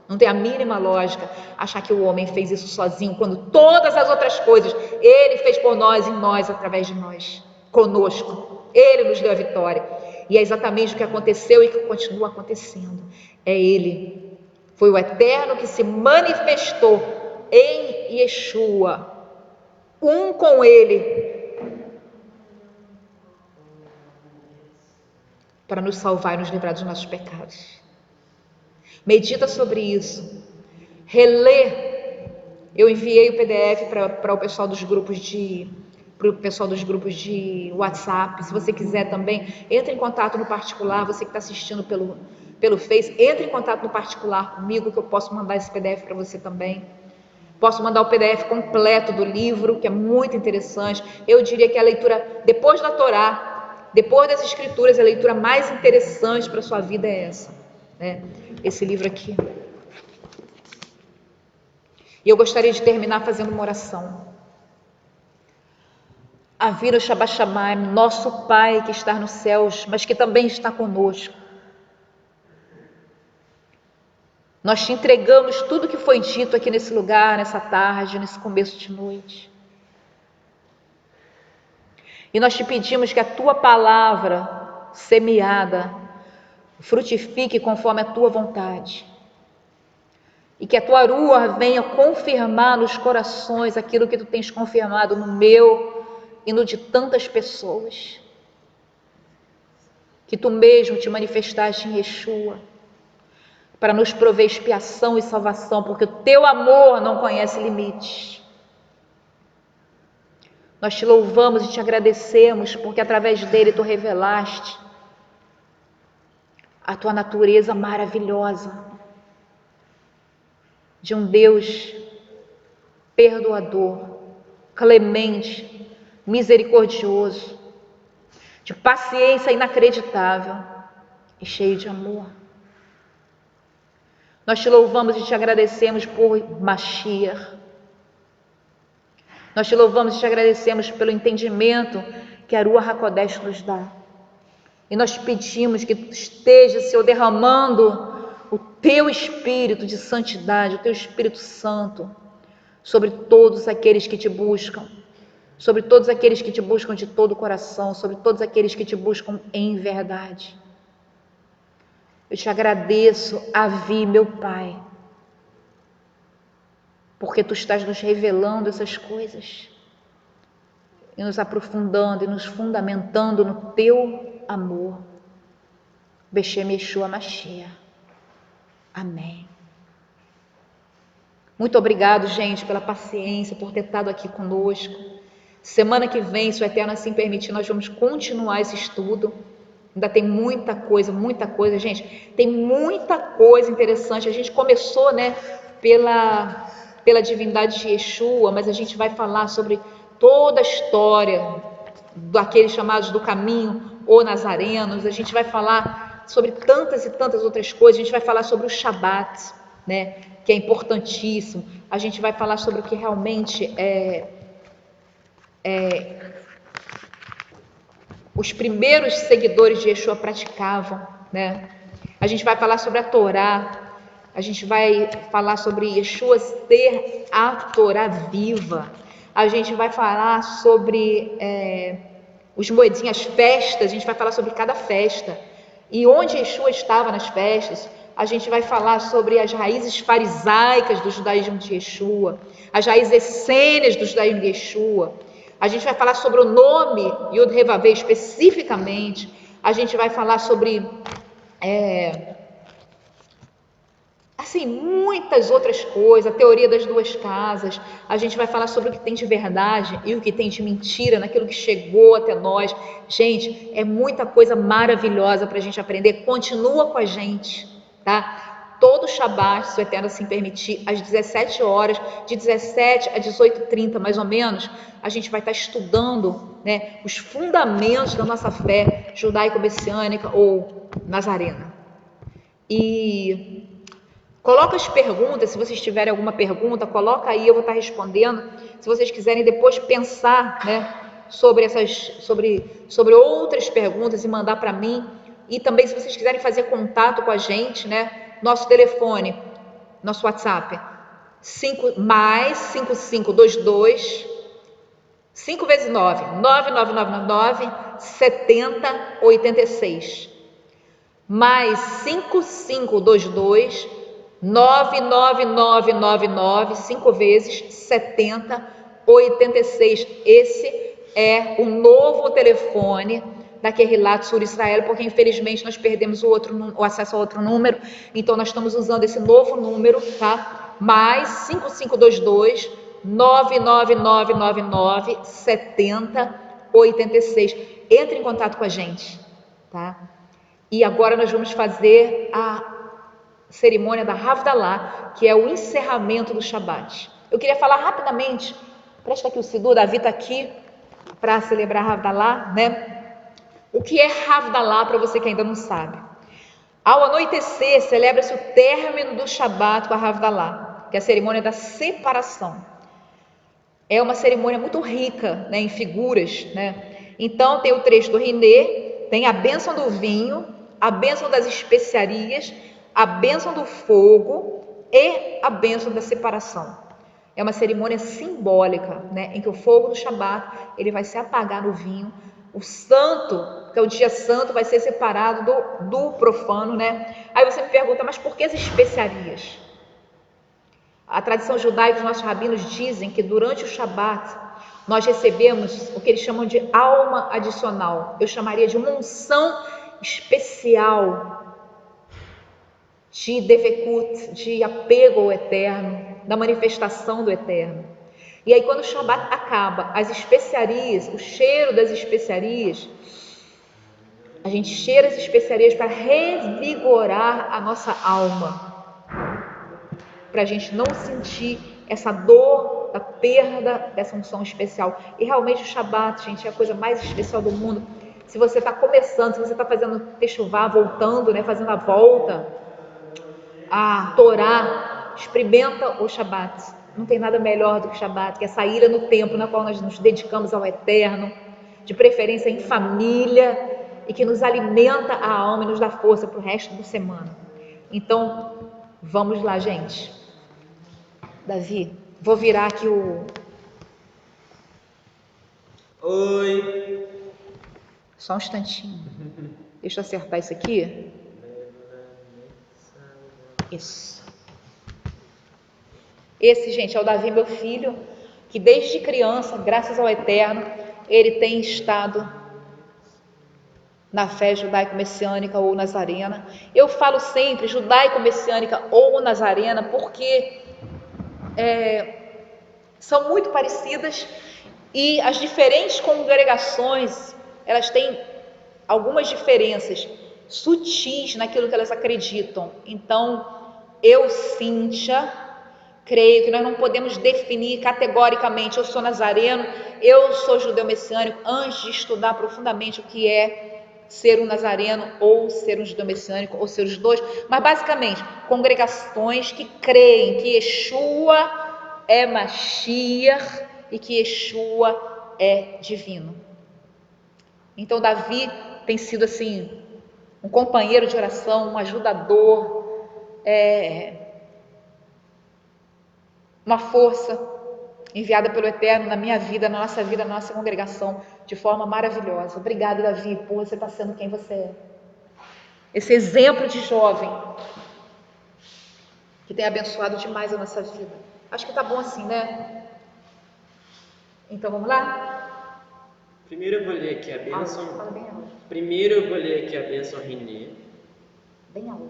não tem a mínima lógica achar que o homem fez isso sozinho, quando todas as outras coisas Ele fez por nós, em nós, através de nós, conosco. Ele nos deu a vitória, e é exatamente o que aconteceu e que continua acontecendo. É Ele, foi o Eterno que se manifestou em Yeshua, um com Ele, para nos salvar e nos livrar dos nossos pecados. Medita sobre isso, relê. Eu enviei o PDF para o pessoal dos grupos de WhatsApp. Se você quiser também, entre em contato no particular. Você que está assistindo pelo Face, entre em contato no particular comigo, que eu posso mandar esse PDF para você também. Posso mandar o PDF completo do livro, que é muito interessante. Eu diria que a leitura, depois da Torá, depois das Escrituras, a leitura mais interessante para a sua vida é essa, né? Esse livro aqui. E eu gostaria de terminar fazendo uma oração. Avinu Shabbat Shamayim, nosso Pai que está nos céus, mas que também está conosco. Nós te entregamos tudo que foi dito aqui nesse lugar, nessa tarde, nesse começo de noite. E nós te pedimos que a tua palavra semeada frutifique conforme a tua vontade. E que a tua Ruach venha confirmar nos corações aquilo que tu tens confirmado no meu e no de tantas pessoas. Que tu mesmo te manifestaste em Yeshua, para nos prover expiação e salvação, porque o teu amor não conhece limites. Nós te louvamos e te agradecemos, porque através dele tu revelaste a tua natureza maravilhosa, de um Deus perdoador, clemente, misericordioso, de paciência inacreditável e cheio de amor. Nós te louvamos e te agradecemos por Mashiach. Nós te louvamos e te agradecemos pelo entendimento que a Ruach HaKodesh nos dá. E nós te pedimos que esteja, Senhor, derramando o teu Espírito de santidade, o teu Espírito Santo, sobre todos aqueles que te buscam, sobre todos aqueles que te buscam de todo o coração, sobre todos aqueles que te buscam em verdade. Eu te agradeço, Avi, meu Pai, porque tu estás nos revelando essas coisas e nos aprofundando e nos fundamentando no teu amor. Beshem Yeshua Mashiach. Amém. Muito obrigado, gente, pela paciência, por ter estado aqui conosco. Semana que vem, se o Eterno assim permitir, nós vamos continuar esse estudo. Ainda tem muita coisa, gente, tem muita coisa interessante. A gente começou, né, pela divindade de Yeshua, mas a gente vai falar sobre toda a história daqueles chamados do caminho ou nazarenos. A gente vai falar sobre tantas e tantas outras coisas. A gente vai falar sobre o Shabat, né, que é importantíssimo. A gente vai falar sobre o que realmente os primeiros seguidores de Yeshua praticavam, né? A gente vai falar sobre a Torá, a gente vai falar sobre Yeshua ser a Torá viva, a gente vai falar sobre os moedinhos, as festas, a gente vai falar sobre cada festa e onde Yeshua estava nas festas. A gente vai falar sobre as raízes farisaicas do judaísmo de Yeshua, as raízes essênias do judaísmo de Yeshua. A gente vai falar sobre o nome Yud Revavê especificamente. A gente vai falar sobre assim, muitas outras coisas, a teoria das duas casas. A gente vai falar sobre o que tem de verdade e o que tem de mentira, naquilo que chegou até nós. Gente, é muita coisa maravilhosa para a gente aprender. Continua com a gente, tá? Todo Shabat, se o Eterno assim permitir, às 17 horas, de 17 a 18h30 mais ou menos, a gente vai estar estudando, né, os fundamentos da nossa fé judaico-messiânica ou nazarena. E coloca as perguntas, se vocês tiverem alguma pergunta, coloca aí, eu vou estar respondendo. Se vocês quiserem depois pensar, né, sobre outras perguntas e mandar para mim. E também, se vocês quiserem fazer contato com a gente, né, nosso telefone, nosso WhatsApp, 5522 5 vezes 9, 9999 7086, mais 5522 99999 5 vezes 7086. Esse é o novo telefone da Kerilat Sur Israel, porque infelizmente nós perdemos o acesso a outro número, então nós estamos usando esse novo número, tá? Mais 5522 99999 7086. Entre em contato com a gente, tá? E agora nós vamos fazer a cerimônia da Havdalah, que é o encerramento do Shabat. Eu queria falar rapidamente, presta aqui o Sidur, Davi está aqui para celebrar a Havdalah, né? O que é Havdalah, para você que ainda não sabe? Ao anoitecer, celebra-se o término do Shabat com a Havdalah, que é a cerimônia da separação. É uma cerimônia muito rica, né, em figuras, né? Então tem o trecho do Rinê, tem a bênção do vinho, a bênção das especiarias, a bênção do fogo e a bênção da separação. É uma cerimônia simbólica, né, em que o fogo do Shabat ele vai se apagar no vinho. O santo, que é o dia santo, vai ser separado do profano, né? Aí você me pergunta, mas por que as especiarias? A tradição judaica, os nossos rabinos dizem que durante o Shabat nós recebemos o que eles chamam de alma adicional. Eu chamaria de uma unção especial de devekut, de apego ao Eterno, da manifestação do Eterno. E aí quando o Shabat acaba, as especiarias, o cheiro das especiarias, a gente cheira as especiarias para revigorar a nossa alma, para a gente não sentir essa dor da perda dessa unção especial. E realmente o Shabat, gente, é a coisa mais especial do mundo. Se você está começando, se você está fazendo techuvá, voltando, né, fazendo a volta a Torá, experimenta o Shabat. Não tem nada melhor do que o Shabat, que é essa ira no tempo na qual nós nos dedicamos ao Eterno, de preferência em família, e que nos alimenta a alma e nos dá força para o resto da semana. Então, vamos lá, gente. Davi, vou virar aqui o... Oi! Só um instantinho. Deixa eu acertar isso aqui. Isso. Esse, gente, é o Davi, meu filho, que desde criança, graças ao Eterno, ele tem estado na fé judaico-messiânica ou nazarena. Eu falo sempre judaico-messiânica ou nazarena porque são muito parecidas e as diferentes congregações, elas têm algumas diferenças sutis naquilo que elas acreditam. Então, eu, Cíntia, creio que nós não podemos definir categoricamente, eu sou nazareno, eu sou judeu-messiânico, antes de estudar profundamente o que é ser um nazareno, ou ser um judeu-messiânico, ou ser os dois. Mas basicamente, congregações que creem que Yeshua é Mashiach e que Yeshua é divino. Então Davi tem sido assim um companheiro de oração, um ajudador, uma força enviada pelo Eterno na minha vida, na nossa congregação, de forma maravilhosa. Obrigada, Davi, por você estar sendo quem você é. Esse exemplo de jovem que tem abençoado demais a nossa vida. Acho que tá bom assim, né? Então vamos lá? Primeiro eu vou ler aqui a bênção. Fala bem alto. Primeiro eu vou ler aqui a bênção Rinê, Bem alto.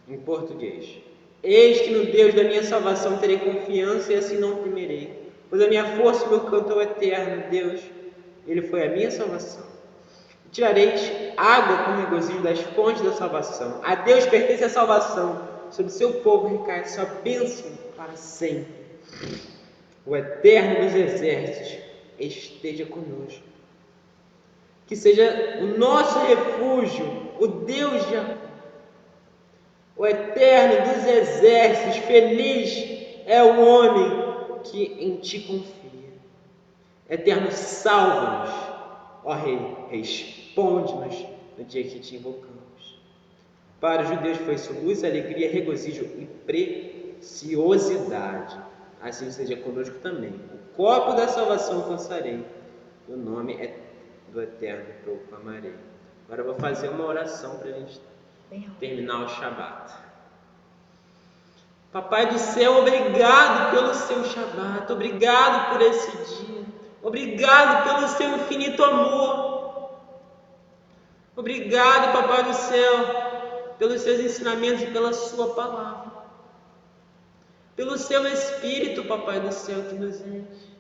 em português. Eis que no Deus da minha salvação terei confiança e assim não temerei. Pois a minha força e o meu canto é o eterno Deus. Ele foi a minha salvação. Tirareis água com regozijo das fontes da salvação. A Deus pertence a salvação. Sobre seu povo recai a sua bênção para sempre. O eterno dos exércitos esteja conosco. Que seja o nosso refúgio, o Deus de Jacó. O eterno dos exércitos, feliz é o homem que em ti confia. Eterno, salva-nos, ó Rei, responde-nos no dia que te invocamos. Para os judeus foi isso luz, alegria, regozijo e preciosidade. Assim seja conosco também. O copo da salvação alcançarei. O nome do Eterno proclamarei. Agora eu vou fazer uma oração para a gente terminar o Shabat. Papai do céu, obrigado pelo seu Shabat. Obrigado por esse dia. Obrigado pelo seu infinito amor. Obrigado, Papai do céu, pelos seus ensinamentos e pela sua palavra. Pelo seu Espírito, Papai do céu, que nos enche.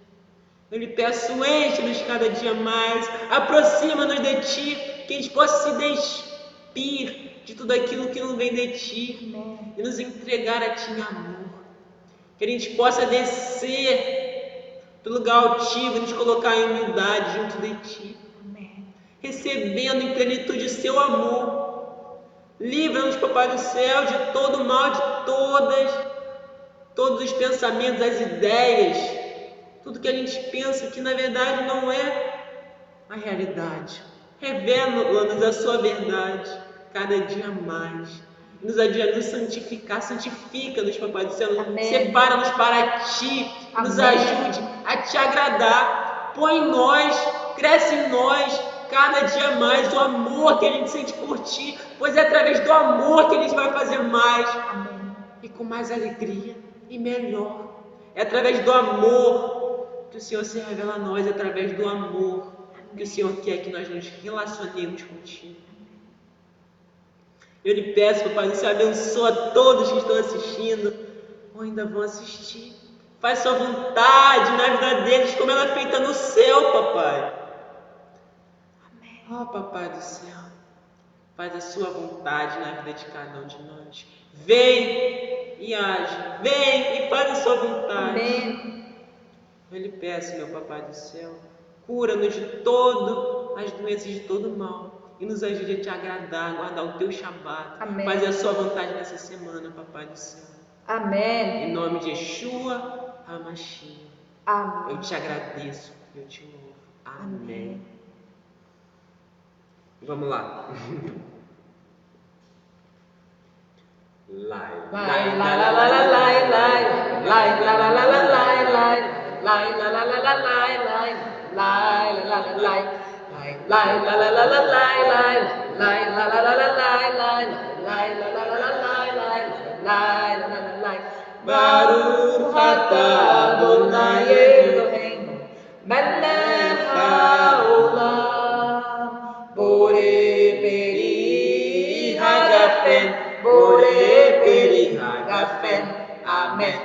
Eu lhe peço, enche-nos cada dia mais, aproxima-nos de Ti, que a gente possa se despir de tudo aquilo que não vem de Ti e nos entregar a Ti em amor. Que a gente possa descer do lugar altivo e nos colocar em humildade junto de Ti, recebendo em plenitude o Seu amor. Livra-nos, Papai do céu, de todo o mal, de todos os pensamentos, as ideias, tudo que a gente pensa que na verdade não é a realidade. Revela-nos a sua verdade cada dia mais. Nos ajuda a nos santificar, santifica-nos, Papai do céu. Separa-nos para Ti, nos ajude a Te agradar. Põe em nós, cresce em nós cada dia mais o amor que a gente sente por Ti, pois é através do amor que a gente vai fazer mais. E com mais alegria e melhor. É através do amor que o Senhor se revela a nós, é através do amor que o Senhor quer que nós nos relacionemos contigo. Eu lhe peço, Papai do céu, abençoa todos que estão assistindo ou ainda vão assistir. Faz sua vontade na vida deles, como ela é feita no céu, Papai. Ó, Papai do céu, faz a sua vontade na vida de cada um de nós. Vem e age, vem e faz a sua vontade. Amém. Eu lhe peço, meu Papai do céu, cura-nos de todas as doenças, de todo o mal. E nos ajude a Te agradar, a guardar o Teu Shabat. Amém. Fazer a sua vontade nessa semana, Papai do céu. Amém. Em nome de Yeshua HaMashiach. Amém. Eu Te agradeço, eu Te louvo. Amém. Vamos lá. Lai, lai, la, la, la, la, lai, lai, lai, la, la, la, la, lai, lai, lai, la, la, la, la, lai, lai, lai, la, la, la, lai, lai, la, la, la, la, lai, lai, lai, la, la, la, la, lai, lai, lai, la, la, la, la, lai, lai, lai, la, la, la, lai. Baruch atah Adonai Eloheinu melech haolam borei peri hagafen borei peri hagafen. Amen.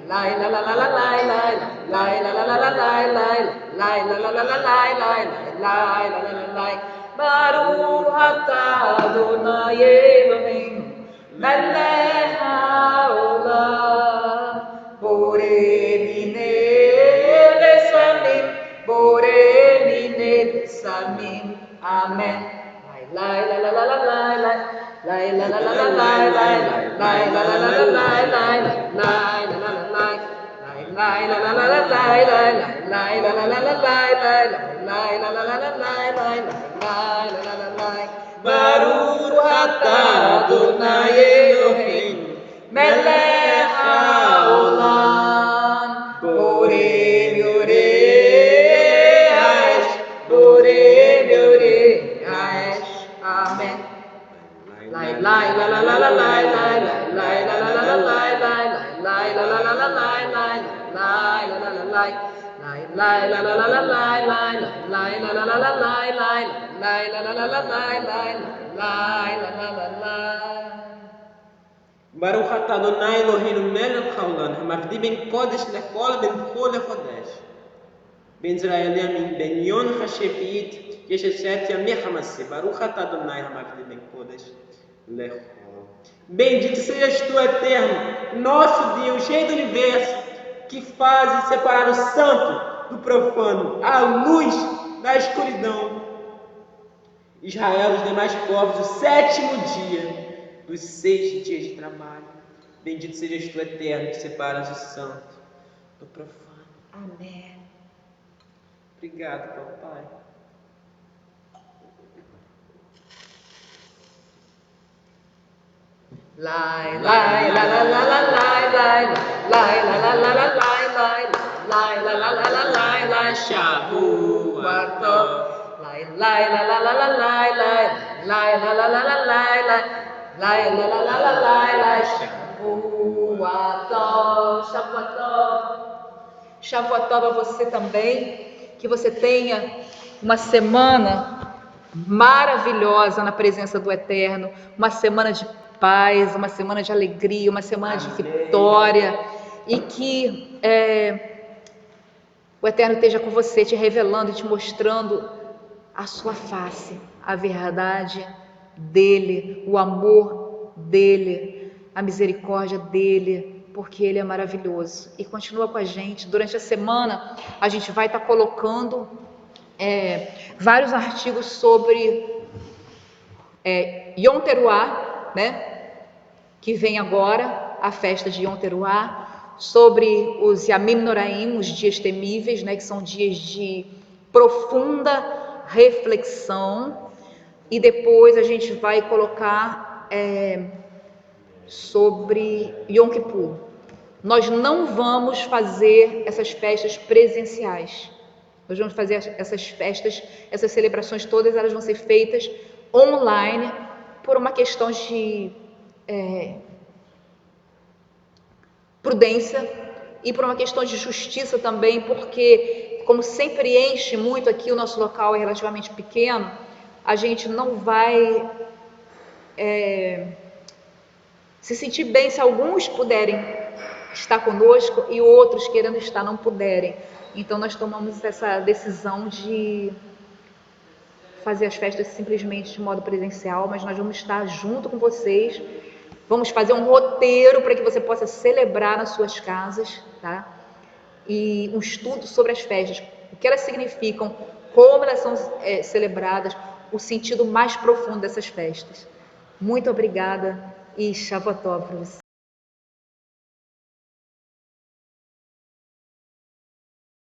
Lai la la la la lai lai lai la la la la lai lai lai la la la la lai lai lai la la la lai. Baruch atah Adonai Eloheinu melech haolam borei minei lesamim borei minei lesamim. Amen. Lai la la la la lai lai lai la la la la lai lai lai la la la la lai lai lai la la la lai lai la la la la lai lai lai la la la la lai lai lai la la la la lai lai lai la la la lai. Baruch atah Adonai Eloheinu melech haolam borei miorei haesh borei miorei haesh. Amen. Lai lai la la la la lai lai lai la la la la lai lai lai la la la la lai lai lai la la la lai lai la la la la lai lai lai la la la la lai lai lai la la la la lai lai lai la la la lai. Baruch atah Adonai Eloheinu melech haolam, hamavdi ben kodesh lechol ben chol lechodesh. Ben Israel yamin ben yon hasheviit, yeshet yameh hamaseh. Baruch atah Adonai hamavdi ben kodesh lechol. Bendito sejas tu, eterno, nosso Deus, rei do universo, que fazes separar o santo do profano, a luz da escuridão. Israel, os demais povos, o 7º dia dos 6 dias de trabalho. Bendito sejas tu, eterno, que separas o santo do profano. Amém. Obrigado, papai. Lai, lai, la, la, la, la, lai, lai, lai, la, la, la, la, lai, lai, lai, la, la, la, la, lai, lai, Shavua Tov. Lai, lai, la, la, la, la, lai, lai, lai, la, la, la, la, lai, lai, lai, la, la, la, la, lai, lai, Shavua Tov, Shavua Tov. Shavua Tov a você também, que você tenha uma semana maravilhosa na presença do Eterno, uma semana de paz, uma semana de alegria, uma semana de vitória, e que o Eterno esteja com você, te revelando e te mostrando a sua face, a verdade dele, o amor dele, a misericórdia dele, porque ele é maravilhoso. E continua com a gente. Durante a semana a gente vai estar colocando vários artigos sobre Yom Teruah, né? Que vem agora, a festa de Yom Teruah, sobre os Yamim Noraim, os dias temíveis, né? Que são dias de profunda reflexão. E depois a gente vai colocar sobre Yom Kippur. Nós não vamos fazer essas festas presenciais. Nós vamos fazer essas festas, essas celebrações todas, elas vão ser feitas online por uma questão de prudência e por uma questão de justiça também, porque como sempre enche muito aqui, o nosso local é relativamente pequeno, a gente não vai se sentir bem se alguns puderem estar conosco e outros querendo estar não puderem. Então nós tomamos essa decisão de fazer as festas simplesmente de modo presencial, mas nós vamos estar junto com vocês, vamos fazer um roteiro para que você possa celebrar nas suas casas, tá? E um estudo sobre as festas, o que elas significam, como elas são celebradas, o sentido mais profundo dessas festas. Muito obrigada e Shavua Tov para você.